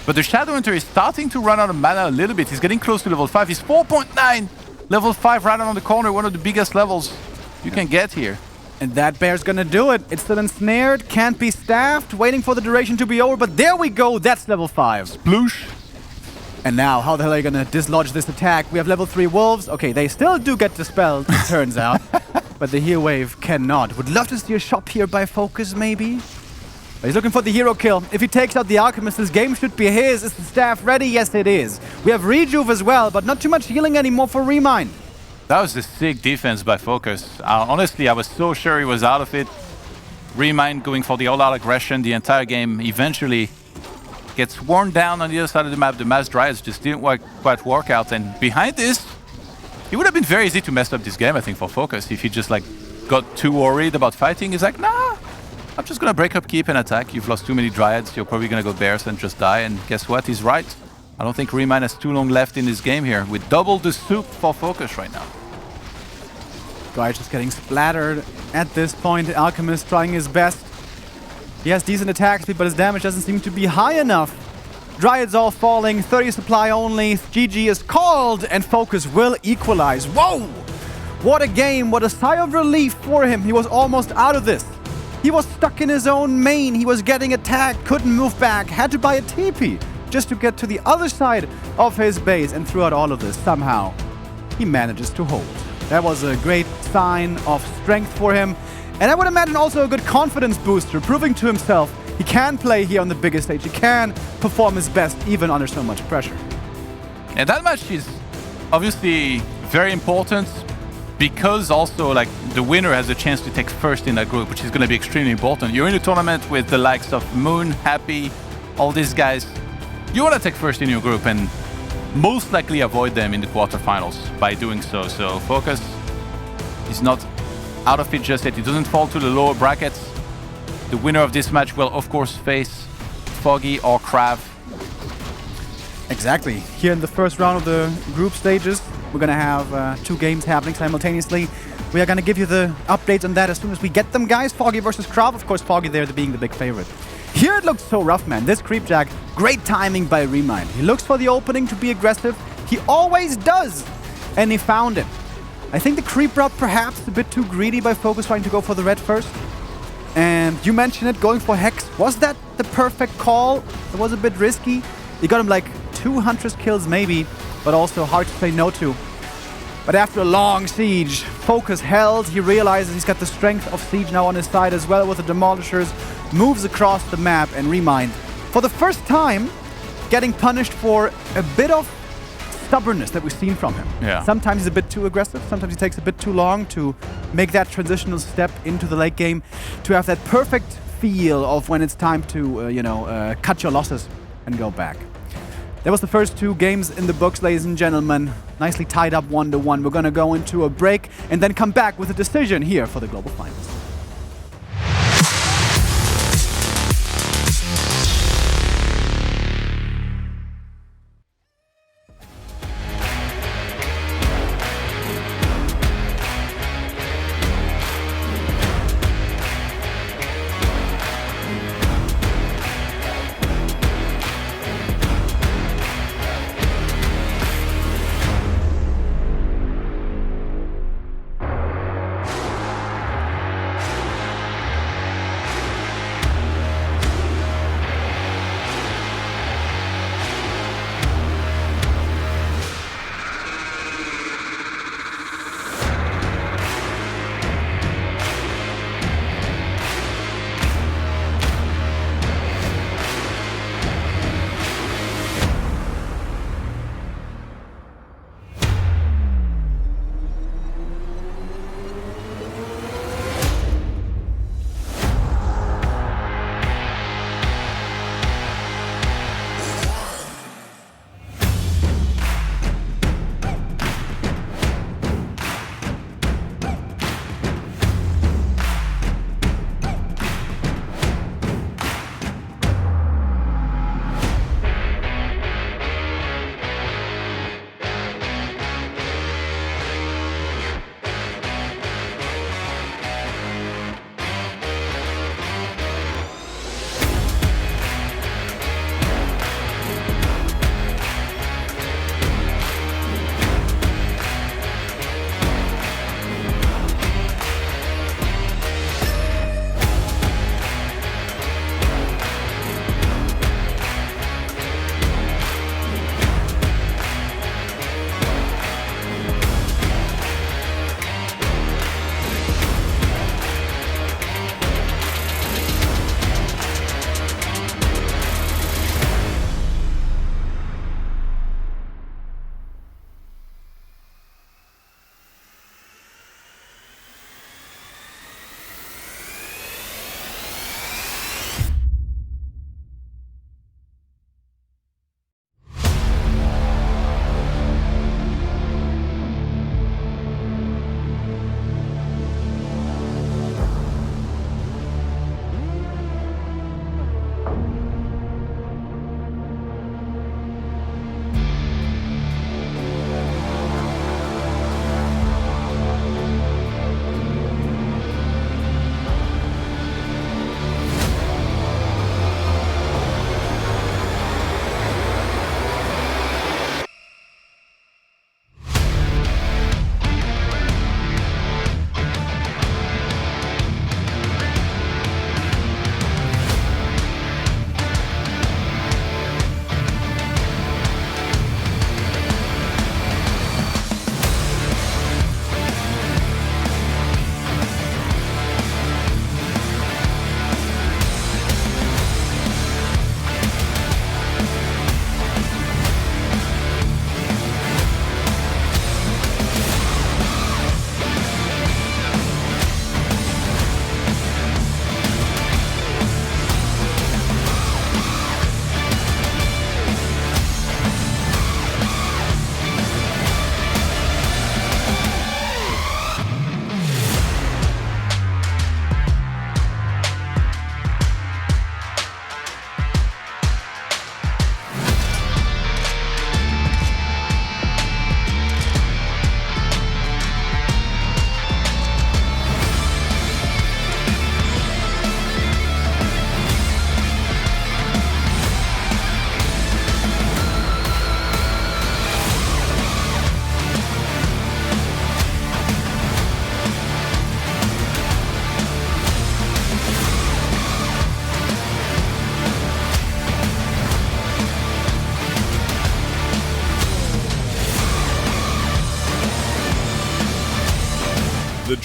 But the Shadowhunter is starting to run out of mana a little bit. He's getting close to level 5. He's 4.9. Level 5 right around the corner. One of the biggest levels you can get here. And that bear's gonna do it. It's still ensnared. Can't be staffed. Waiting for the duration to be over. But there we go. That's level 5. Sploosh. And now, how the hell are you gonna dislodge this attack? We have level 3 Wolves. Okay, they still do get dispelled, it turns out. But the Heal Wave cannot. Would love to see a shop here by FoCuS, maybe? But he's looking for the hero kill. If he takes out the Alchemist, this game should be his. Is the staff ready? Yes, it is. We have Rejuve as well, but not too much healing anymore for ReMinD. That was a sick defense by FoCuS. Honestly, I was so sure he was out of it. ReMinD going for the all-out aggression the entire game. Eventually gets worn down on the other side of the map. The Mass Dryads just didn't quite work out. And behind this, it would have been very easy to mess up this game, I think, for FoCuS. If he just like got too worried about fighting, he's like, nah, I'm just gonna break up, keep and attack. You've lost too many Dryads. You're probably gonna go Bears and just die. And guess what? He's right. I don't think ReMinD has too long left in this game here. With double the soup for FoCuS right now. Guy just getting splattered at this point. The Alchemist trying his best. He has decent attack speed, but his damage doesn't seem to be high enough. Dryads all falling, 30 supply only. GG is called, and FoCuS will equalize. Whoa! What a game, what a sigh of relief for him. He was almost out of this. He was stuck in his own main. He was getting attacked, couldn't move back, had to buy a TP just to get to the other side of his base. And throughout all of this, somehow, he manages to hold. That was a great sign of strength for him. And I would imagine also a good confidence booster, proving to himself he can play here on the biggest stage. He can perform his best even under so much pressure. And that match is obviously very important because also like the winner has a chance to take first in that group, which is going to be extremely important. You're in a tournament with the likes of Moon, Happy, all these guys. You want to take first in your group and most likely avoid them in the quarterfinals by doing so. So FoCuS is not out of it just yet. It doesn't fall to the lower brackets. The winner of this match will, of course, face Foggy or Krav. Exactly. Here in the first round of the group stages, we're going to have 2 games happening simultaneously. We are going to give you the updates on that as soon as we get them, guys. Foggy versus Krav. Of course, Foggy there being the big favorite. Here it looks so rough, man. This Creepjack, great timing by ReMinD. He looks for the opening to be aggressive. He always does. And he found it. I think the creep route perhaps a bit too greedy by FoCuS trying to go for the red first. And you mentioned it, going for Hex. Was that the perfect call? It was a bit risky. You got him like 2 Huntress kills maybe, but also hard to say no to. But after a long siege, FoCuS held. He realizes he's got the strength of siege now on his side as well with the Demolishers. Moves across the map, and ReMinD, for the first time, getting punished for a bit of stubbornness that we've seen from him. Yeah. Sometimes he's a bit too aggressive. Sometimes he takes a bit too long to make that transitional step into the late game, to have that perfect feel of when it's time to, cut your losses and go back. That was the first 2 games in the books, ladies and gentlemen. Nicely tied up 1-1. We're going to go into a break and then come back with a decision here for the Global Finals.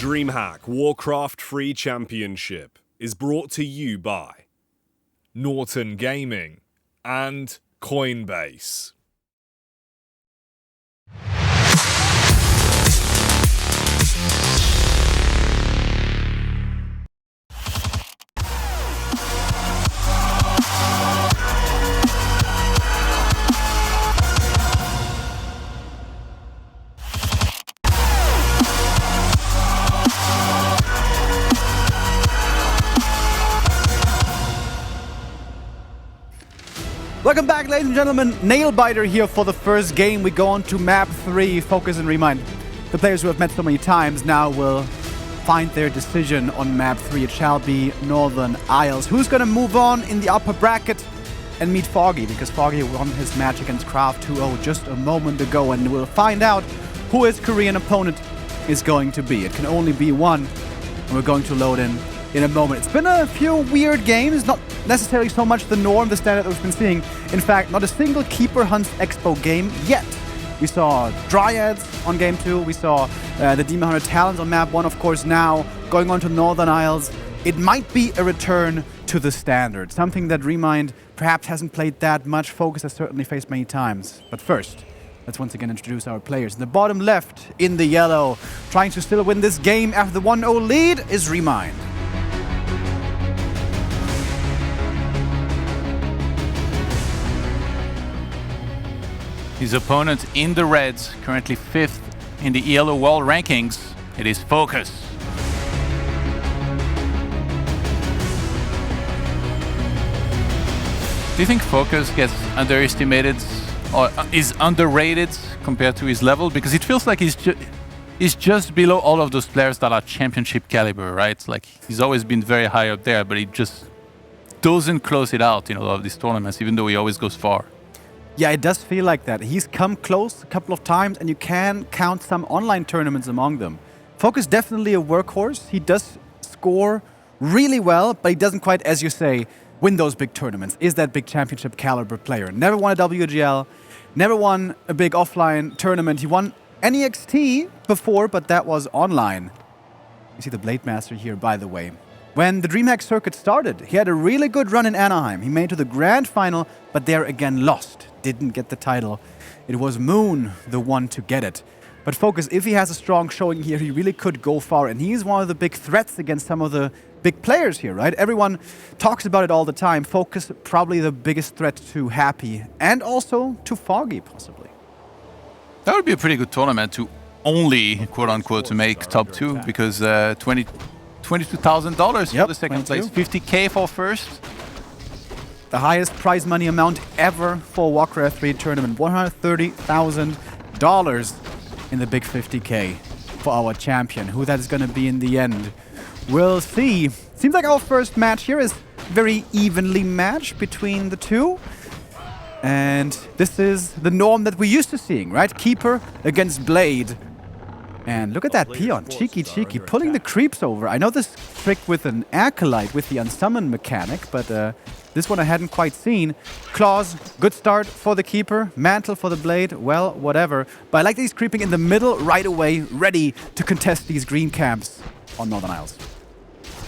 DreamHack WarCraft Free Championship is brought to you by Norton Gaming and Coinbase. Welcome back, ladies and gentlemen. Nailbiter here for the first game. We go on to map 3, FoCuS and ReMinD. The players who have met so many times now will find their decision on map 3. It shall be Northern Isles. Who's going to move on in the upper bracket and meet Foggy? Because Foggy won his match against Craft 2-0 just a moment ago, and we'll find out who his Korean opponent is going to be. It can only be one, and we're going to load in a moment. It's been a few weird games, not necessarily so much the norm, the standard that we've been seeing. In fact, not a single Keeper Hunts Expo game yet. We saw Dryads on game 2, we saw the Demon Hunter Talons on map 1, of course. Now going on to Northern Isles, it might be a return to the standard, something that ReMinD perhaps hasn't played that much. FoCuS has certainly faced many times. But first, let's once again introduce our players. In the bottom left, in the yellow, trying to still win this game after the 1-0 lead is ReMinD. His opponent in the reds, currently 5th in the ELO World Rankings, it is FoCuS. Do you think FoCuS gets underestimated or is underrated compared to his level? Because it feels like he's just below all of those players that are championship caliber, right? Like, he's always been very high up there, but he just doesn't close it out in a lot of these tournaments, even though he always goes far. Yeah, it does feel like that. He's come close a couple of times, and you can count some online tournaments among them. FoCuS definitely a workhorse. He does score really well, but he doesn't quite, as you say, win those big tournaments. Is that big championship caliber player. Never won a WGL, never won a big offline tournament. He won NEXT before, but that was online. You see the Blade Master here, by the way. When the DreamHack circuit started, he had a really good run in Anaheim. He made it to the grand final, but there again lost. Didn't get the title. It was Moon the one to get it. But FoCuS, if he has a strong showing here, he really could go far. And he's one of the big threats against some of the big players here, right? Everyone talks about it all the time. FoCuS, probably the biggest threat to Happy and also to Foggy, possibly. That would be a pretty good tournament to only, quote-unquote, to make top 2, because $22,000 for the second place, $50K for first. The highest prize money amount ever for WarCraft 3 tournament, $130,000 in the big 50K for our champion. Who that is going to be in the end, we'll see. Seems like our first match here is very evenly matched between the two. And this is the norm that we're used to seeing, right? Keeper against Blade. And look at that peon, cheeky, pulling the creeps over. I know this trick with an Acolyte with the unsummon mechanic, but this one I hadn't quite seen. Claws, good start for the Keeper. Mantle for the Blade, well, whatever. But I like that he's creeping in the middle right away, ready to contest these green camps on Northern Isles.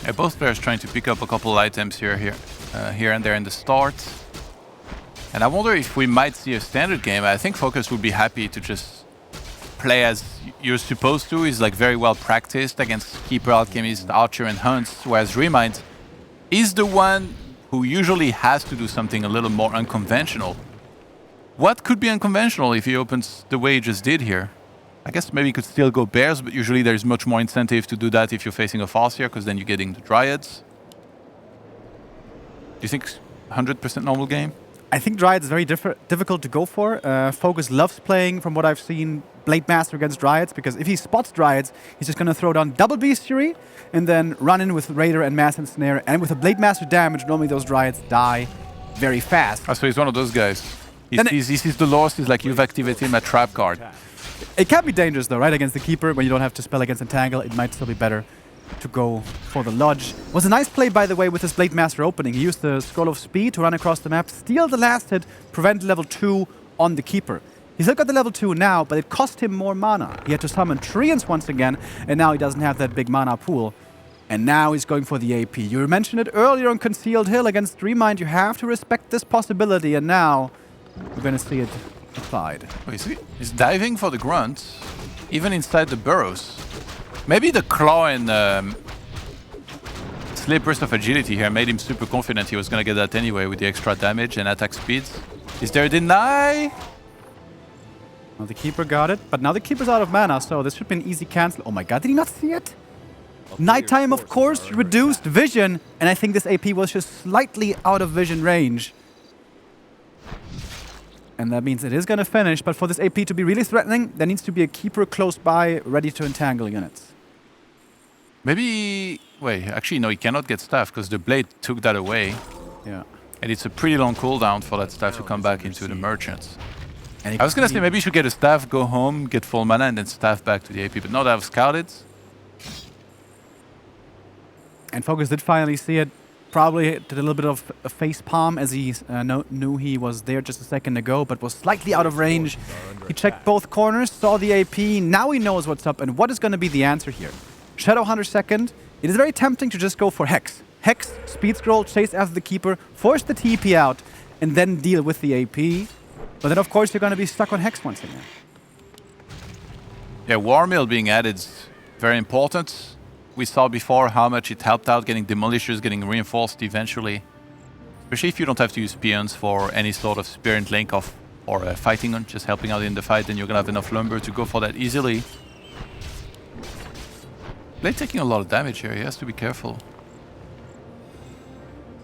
Yeah, both players trying to pick up a couple items here and there in the start. And I wonder if we might see a standard game. I think FoCuS would be happy to just play as you're supposed to. He's like very well practiced against Keeper, Alchemist, Archer, and Hunts, whereas ReMinD is the one who usually has to do something a little more unconventional. What could be unconventional if he opens the way he just did here? I guess maybe he could still go Bears, but usually there's much more incentive to do that if you're facing a Farseer, because then you're getting the Dryads. Do you think 100% normal game? I think Dryads is very difficult to go for. FoCuS loves playing, from what I've seen, Blade Master against Dryads, because if he spots Dryads, he's just going to throw down double Bestiary and then run in with Raider and Mass Ensnare. And with a Blade Master damage, normally those Dryads die very fast. Oh, so he's one of those guys. He sees the Lost, he's like, you've activated my trap card. It can be dangerous though, right? Against the Keeper, when you don't have to spell against Entangle, it might still be better to go for the Lodge. It was a nice play, by the way, with his Blade Master opening. He used the Scroll of Speed to run across the map, steal the last hit, prevent level 2 on the Keeper. He's still got the level 2 now, but it cost him more mana. He had to summon Treants once again, and now he doesn't have that big mana pool. And now he's going for the AP. You mentioned it earlier on Concealed Hill against ReMinD. You have to respect this possibility, and now we're going to see it applied. Wait, he's diving for the grunt, even inside the burrows. Maybe the claw and Slip Burst of Agility here made him super confident he was going to get that anyway with the extra damage and attack speeds. Is there a deny? Well, the Keeper got it, but now the Keeper's out of mana, so this should be an easy cancel. Oh my god, did he not see it? Nighttime, of course, reduced vision, and I think this AP was just slightly out of vision range. And that means it is going to finish, but for this AP to be really threatening, there needs to be a Keeper close by, ready to entangle units. Maybe... Wait, actually no, he cannot get staff, because the blade took that away. Yeah. And it's a pretty long cooldown for that staff to come back into the merchants. And I was going to say maybe you should get a staff, go home, get full mana, and then staff back to the AP, but no, that was scouted. And FoCuS did finally see it. Probably did a little bit of a face palm as he knew he was there just a second ago, but was slightly out of range. He checked both corners, saw the AP. Now he knows what's up and what is going to be the answer here. Shadowhunter second. It is very tempting to just go for Hex. Hex, speed scroll, chase after the Keeper, force the TP out, and then deal with the AP. But then, of course, you're going to be stuck on Hex once again. Yeah, War Mill being added is very important. We saw before how much it helped out getting Demolishers, getting reinforced eventually. Especially if you don't have to use peons for any sort of spear and link off or fighting on, just helping out in the fight, then you're going to have enough lumber to go for that easily. Blade taking a lot of damage here, he has to be careful.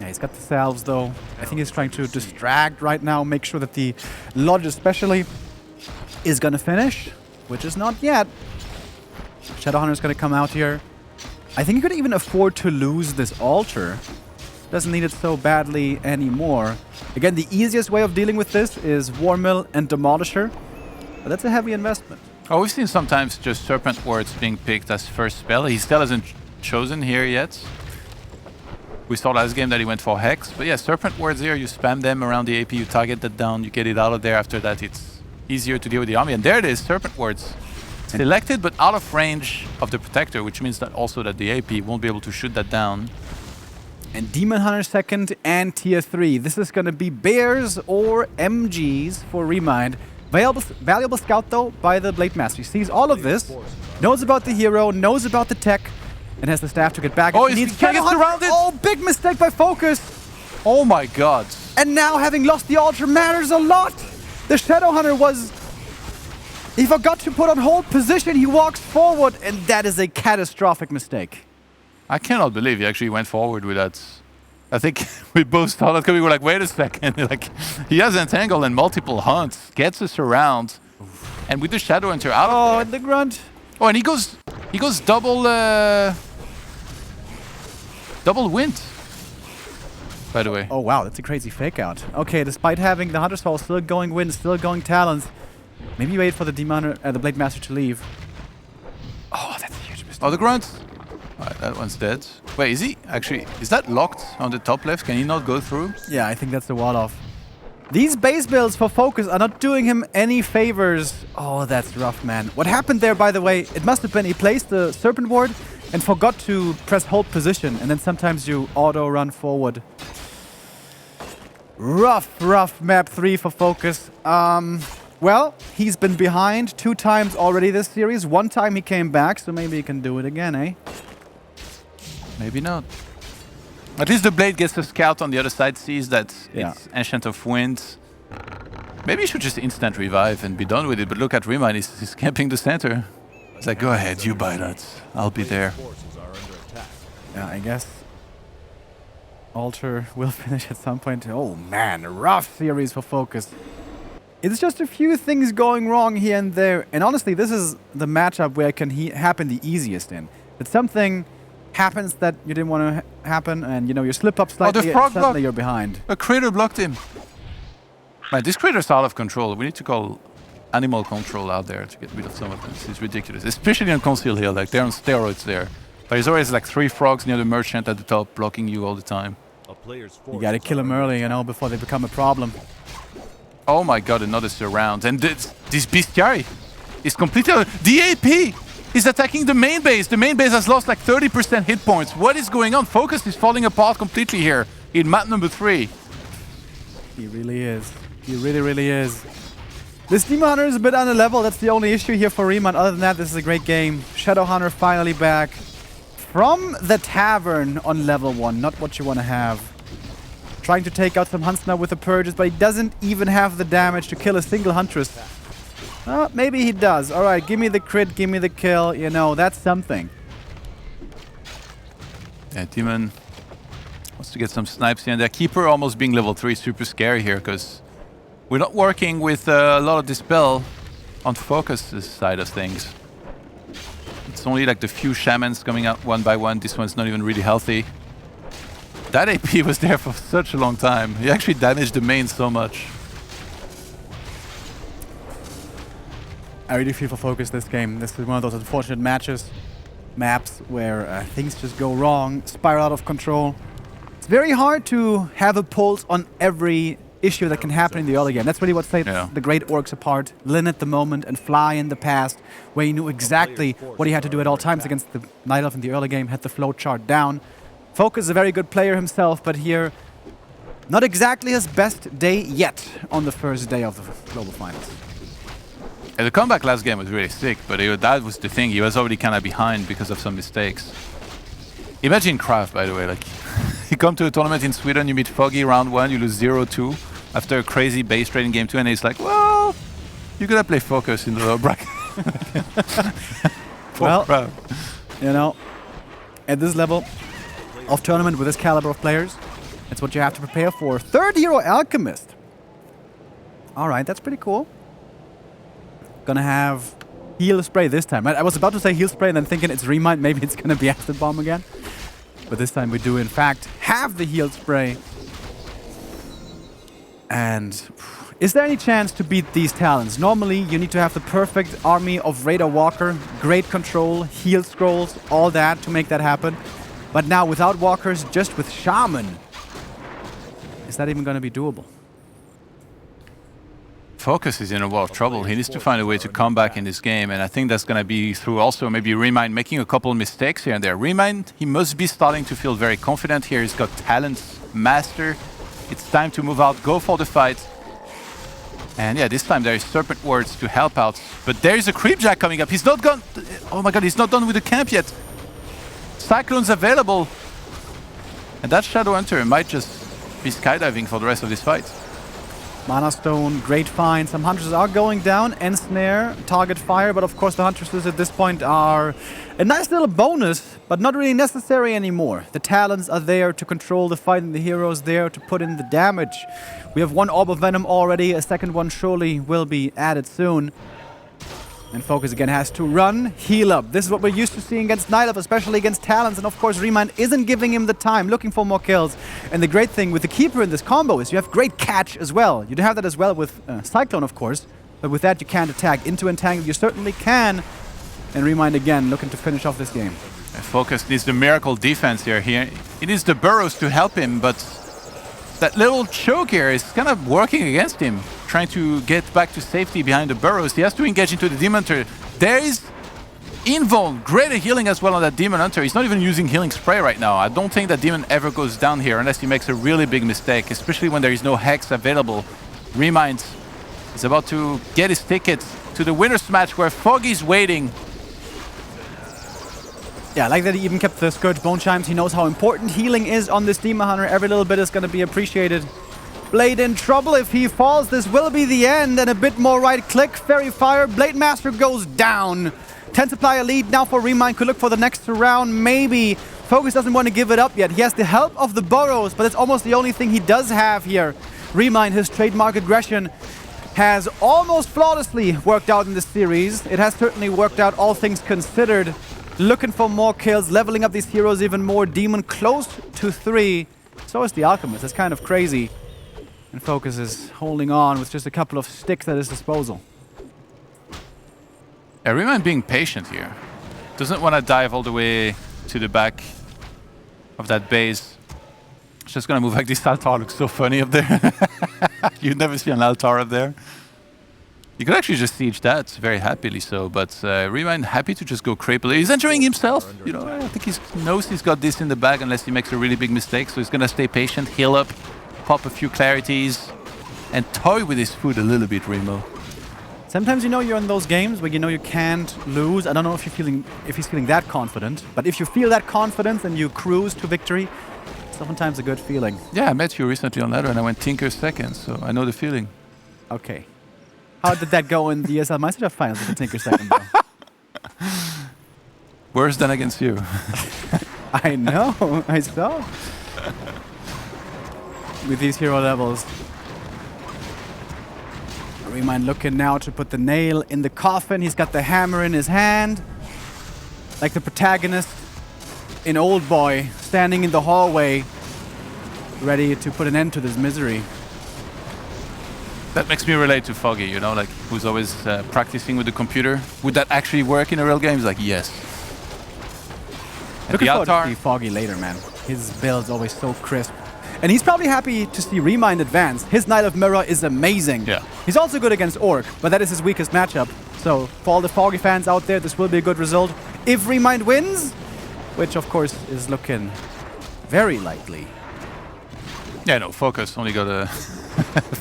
Yeah, he's got the salves though. I think he's trying to distract right now, make sure that the Lodge especially is going to finish, which is not yet. Shadowhunter's going to come out here. I think he could even afford to lose this altar. Doesn't need it so badly anymore. Again, the easiest way of dealing with this is War Mill and Demolisher, but that's a heavy investment. Oh, we've seen sometimes just Serpent Words being picked as first spell. He still hasn't chosen here yet. We saw last game that he went for Hex, but yeah, Serpent Words here, you spam them around the AP, you target that down, you get it out of there. After that, it's easier to deal with the army, and there it is, Serpent Words. Selected, but out of range of the Protector, which means that also that the AP won't be able to shoot that down. And Demon Hunter second and tier 3. This is going to be Bears or MGs for ReMinD. Valuable scout, though, by the Blade Master. He sees all of this, knows about the hero, knows about the tech, and has the staff to get back. Oh, he's surrounded! Oh, big mistake by FoCuS! Oh my god. And now, having lost the altar matters a lot! The Shadowhunter was... He forgot to put on hold position, he walks forward, and that is a catastrophic mistake. I cannot believe he actually went forward with that. I think we both saw that coming. We were like, wait a second. Like, he has entangle and multiple hunts, gets us around, and with the Shadowhunter out of there. And the grunt. Oh, and he goes double wind, by the way. Oh wow, that's a crazy fake out. Okay, despite having the Hunter's Fall still going wind, still going talons, maybe wait for the the Blade Master to leave. Oh, that's a huge mistake. Oh, the grunt. Alright, that one's dead. Wait, is that locked on the top left? Can he not go through? Yeah, I think that's the wall off. These base builds for FoCuS are not doing him any favors. Oh, that's rough, man. What happened there, by the way, it must have been he placed the Serpent Ward and forgot to press hold position, and then sometimes you auto run forward. Rough map 3 for FoCuS. Well, he's been behind 2 times already this series. 1 time he came back, so maybe he can do it again, eh? Maybe not. At least the Blade gets a scout on the other side, sees that it's Ancient of Wind. Maybe he should just instant revive and be done with it, but look at ReMinD, he's camping the center. It's like, go ahead, you buy that. I'll be there. Yeah, I guess Altar will finish at some point. Oh man, rough series for FoCuS. It's just a few things going wrong here and there, and honestly, this is the matchup where it can happen the easiest in. That something happens that you didn't want to happen, and you know you slip up slightly, the frog and suddenly you're behind. A crater blocked him. Man, this crater's out of control. We need to call animal control out there to get rid of some of this. It's ridiculous, especially on Concealed Hill. Like they're on steroids there. There's always like 3 frogs near the merchant at the top, blocking you all the time. You gotta kill them early, you know, before they become a problem. Oh my god, another surround. And this bestiary is completely... The AP is attacking the main base. The main base has lost like 30% hit points. What is going on? FoCuS is falling apart completely here in map number 3. He really is. He really, really is. This Demon Hunter is a bit under level. That's the only issue here for ReMinD. Other than that, this is a great game. Shadow Hunter finally back from the tavern on level 1. Not what you want to have. Trying to take out some hunts now with the purges, but he doesn't even have the damage to kill a single huntress. Maybe he does. Alright, give me the crit, give me the kill. You know, that's something. Yeah, Demon wants to get some snipes here and there. Keeper almost being level 3 is super scary here, because we're not working with a lot of Dispel on FoCuS' side of things. It's only like the few shamans coming out one by one. This one's not even really healthy. That AP was there for such a long time. He actually damaged the main so much. I really feel for FoCuS this game. This is one of those unfortunate maps where things just go wrong, spiral out of control. It's very hard to have a pulse on every issue that can happen in the early game. That's really what sets the great orcs apart. Lin at the moment and Fly in the past, where he knew exactly what he had to do at all times against the Night Elf in the early game, had the flow chart down. FoCuS is a very good player himself, but here, not exactly his best day yet on the first day of the Global Finals. Yeah, the comeback last game was really sick, but that was the thing. He was already kind of behind because of some mistakes. Imagine Kraft, by the way. Like, you come to a tournament in Sweden, you meet Foggy round 1, you lose 0-2 after a crazy base trade in game 2, and he's like, well, you're gonna play FoCuS in the lower bracket. Well, you know, at this level of tournament with this caliber of players, it's what you have to prepare for. Third hero Alchemist. Alright, that's pretty cool. Gonna have heal spray this time. I was about to say heal spray and then thinking it's ReMinD, maybe it's gonna be acid bomb again. But this time we do in fact have the heal spray. And is there any chance to beat these talents? Normally you need to have the perfect army of Raider Walker, great control, heal scrolls, all that to make that happen. But now without walkers, just with Shaman, is that even gonna be doable? FoCuS is in a lot of trouble. He needs to find a way to come back in this game, and I think that's going to be through also maybe ReMinD making a couple of mistakes here and there. ReMinD, he must be starting to feel very confident here. He's got talents, master. It's time to move out, go for the fight. And yeah, this time there is Serpent Wards to help out. But there is a Creepjack coming up. He's not gone. Oh my god, he's not done with the camp yet. Cyclone's available. And that Shadow Hunter might just be skydiving for the rest of this fight. Mana Stone, great find. Some Huntresses are going down. Ensnare, target fire, but of course the Huntresses at this point are a nice little bonus, but not really necessary anymore. The talents are there to control the fight and the heroes there to put in the damage. We have one Orb of Venom already, a second one surely will be added soon. And FoCuS again has to run, heal up. This is what we're used to seeing against Night Elf, especially against Talons. And of course, ReMinD isn't giving him the time, looking for more kills. And the great thing with the Keeper in this combo is you have great catch as well. You have that as well with Cyclone, of course. But with that, you can't attack. Into Entangle, you certainly can. And ReMinD again, looking to finish off this game. FoCuS needs the miracle defense here. He needs the burrows to help him, but that little choke here is kind of working against him, trying to get back to safety behind the burrows. He has to engage into the Demon Hunter. There is Invuln, greater healing as well on that Demon Hunter. He's not even using healing spray right now. I don't think that Demon ever goes down here unless he makes a really big mistake, especially when there is no Hex available. ReMinD is about to get his ticket to the winner's match where Foggy's waiting. Yeah, I like that he even kept the Scourge Bone Chimes. He knows how important healing is on this Demon Hunter. Every little bit is going to be appreciated. Blade in trouble. If he falls, this will be the end. And a bit more right click. Fairy Fire. Blade Master goes down. 10 supplier lead now for ReMinD. Could look for the next round, maybe. FoCuS doesn't want to give it up yet. He has the help of the burrows, but it's almost the only thing he does have here. ReMinD, his trademark aggression, has almost flawlessly worked out in this series. It has certainly worked out, all things considered. Looking for more kills, leveling up these heroes even more. Demon close to 3. So is the Alchemist. It's kind of crazy. And FoCuS is holding on with just a couple of sticks at his disposal. Yeah, ReMinD being patient here. Doesn't want to dive all the way to the back of that base. It's just going to move like this. Altar looks so funny up there. You'd never see an altar up there. You could actually just siege that very happily so, but ReMinD happy to just go cripple. He's enjoying himself. You know, I think he knows he's got this in the bag unless he makes a really big mistake. So he's gonna stay patient, heal up, pop a few clarities, and toy with his food a little bit, Remo. Sometimes you know you're in those games where you know you can't lose. I don't know if he's feeling that confident, but if you feel that confidence and you cruise to victory, it's oftentimes a good feeling. Yeah, I met you recently on ladder and I went Tinker second, so I know the feeling. Okay. How did that go in the ESL Meisterschaft finals with the Tinker second, though? Worse than against you. I know, I saw. With these hero levels. ReMinD looking now to put the nail in the coffin. He's got the hammer in his hand. Like the protagonist in Old Boy, standing in the hallway, ready to put an end to this misery. That makes me relate to Foggy, you know, like who's always practicing with the computer. Would that actually work in a real game? He's like, yes. Looking forward to see Foggy later, man. His build's always so crisp. And he's probably happy to see ReMinD advance. His Knight of Mirror is amazing. Yeah. He's also good against Orc, but that is his weakest matchup. So for all the Foggy fans out there, this will be a good result. If ReMinD wins, which of course is looking very likely. Yeah, no, FoCuS only got a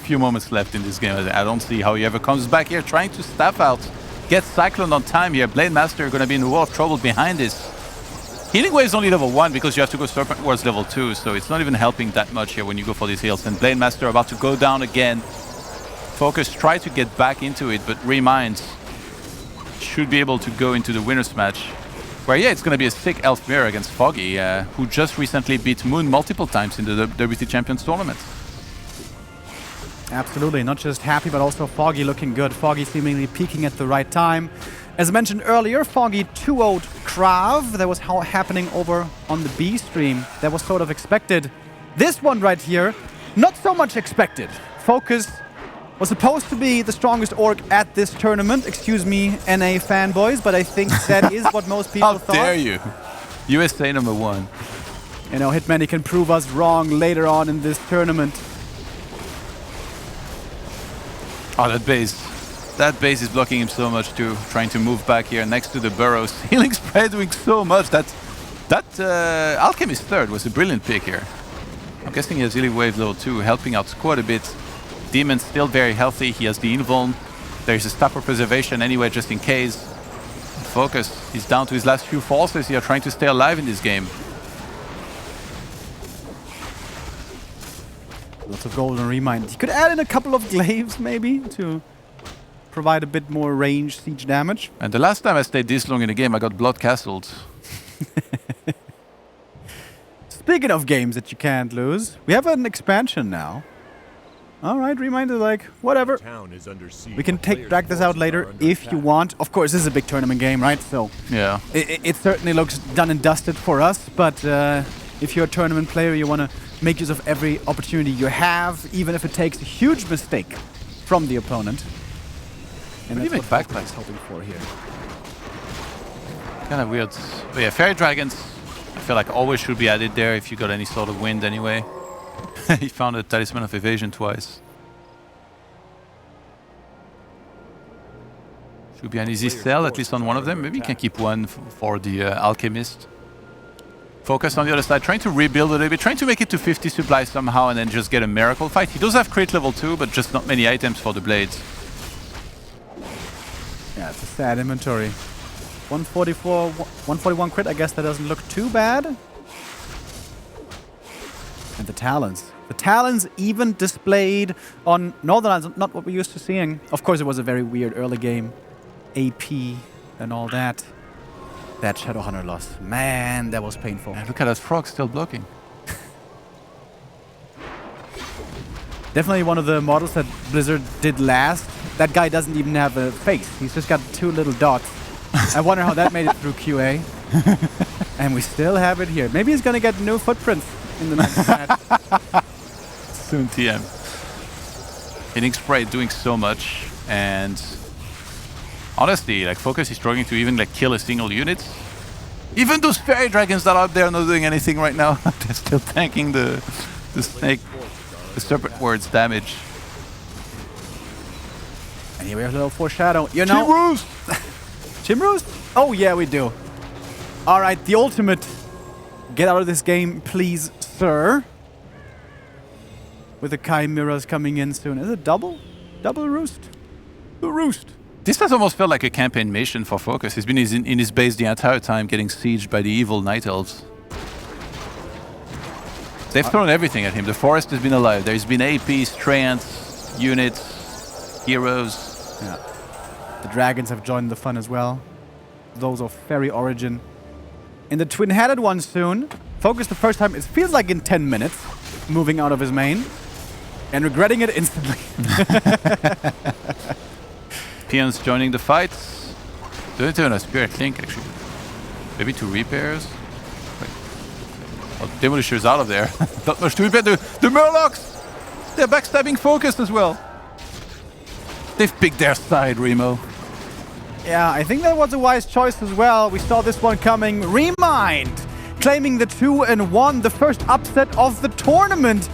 few moments left in this game. I don't see how he ever comes back here trying to staff out. Get Cyclone on time here. Blade Master going to be in a world of trouble behind this. Healing Wave is only level 1 because you have to go Serpent Wars level 2, so it's not even helping that much here when you go for these heals. And Blade Master about to go down again. FoCuS try to get back into it, but ReMinD should be able to go into the winner's match. Where, yeah, it's going to be a sick Elf Mirror against Foggy, who just recently beat Moon multiple times in the WC Champions tournament. Absolutely, not just happy, but also Foggy looking good. Foggy seemingly peaking at the right time. As I mentioned earlier, Foggy 2-0'd Krav. That was happening over on the B stream. That was sort of expected. This one right here, not so much expected. FoCuS was supposed to be the strongest orc at this tournament. Excuse me, NA fanboys, but I think that is what most people thought. How dare you? USA number 1. You know, Hitman, he can prove us wrong later on in this tournament. Oh, that base. That base is blocking him so much too, trying to move back here next to the burrows. Healing Spray doing so much. That Alchemist third was a brilliant pick here. I'm guessing he has Healing Wave level 2, helping out quite a bit. Demon's still very healthy. He has the invuln. There's a Staff of Preservation anyway, just in case. FoCuS, he's down to his last few forces here, trying to stay alive in this game. Lots of gold on ReMinD. He could add in a couple of glaives maybe to provide a bit more range siege damage. And the last time I stayed this long in the game, I got blood castled. Speaking of games that you can't lose, we have an expansion now. All right, ReMinD is like, whatever. We can drag this out later if you want. Of course, this is a big tournament game, right? So yeah, it certainly looks done and dusted for us. But if you're a tournament player, you want to make use of every opportunity you have, even if it takes a huge mistake from the opponent. And that's what FoCuS hoping for here. Kind of weird. But yeah, Fairy Dragons, I feel like always should be added there if you got any sort of wind anyway. He found a Talisman of Evasion twice. Should be an easy sell, at least on one of them. Maybe you can keep one for the Alchemist. FoCuS on the other side, trying to rebuild a little bit, trying to make it to 50 supply somehow and then just get a miracle fight. He does have crit level 2, but just not many items for the blades. Yeah, it's a sad inventory. 144, 141 crit, I guess that doesn't look too bad. And the Talons. The Talons even displayed on Northern Islands, not what we're used to seeing. Of course, it was a very weird early game. AP and all that. That Shadowhunter loss. Man, that was painful. And look at that frog still blocking. Definitely one of the models that Blizzard did last. That guy doesn't even have a face. He's just got 2 little dots. I wonder how that made it through QA. And we still have it here. Maybe he's going to get new footprints in the next match. Soon TM. Hitting Spray doing so much, and honestly, like FoCuS is struggling to even like kill a single unit. Even those Fairy Dragons that are out there are not doing anything right now. They're still tanking the snake, the Serpent Ward's damage. And here we have a little foreshadow. You know, Chimroos! Chimroos? Oh yeah, we do. All right, the ultimate. Get out of this game, please, sir. With the chimeras coming in soon. Is it double? Double roost? The roost. This has almost felt like a campaign mission for FoCuS. He's been in his base the entire time, getting sieged by the evil Night Elves. They've thrown everything at him. The forest has been alive. There's been APs, Treants, units, heroes. Yeah. The dragons have joined the fun as well. Those of fairy origin. And the twin-headed one soon. FoCuS the first time, it feels like in 10 minutes. Moving out of his main. And regretting it instantly. Peons joining the fight. Don't turn a spear, I think, actually. Maybe 2 repairs. Wait. Oh, Demolisher's out of there. Not much to repair. The Murlocs! They're backstabbing FoCuS as well. They've picked their side, Remo. Yeah, I think that was a wise choice as well. We saw this one coming. ReMinD claiming the 2-1, the first upset of the tournament.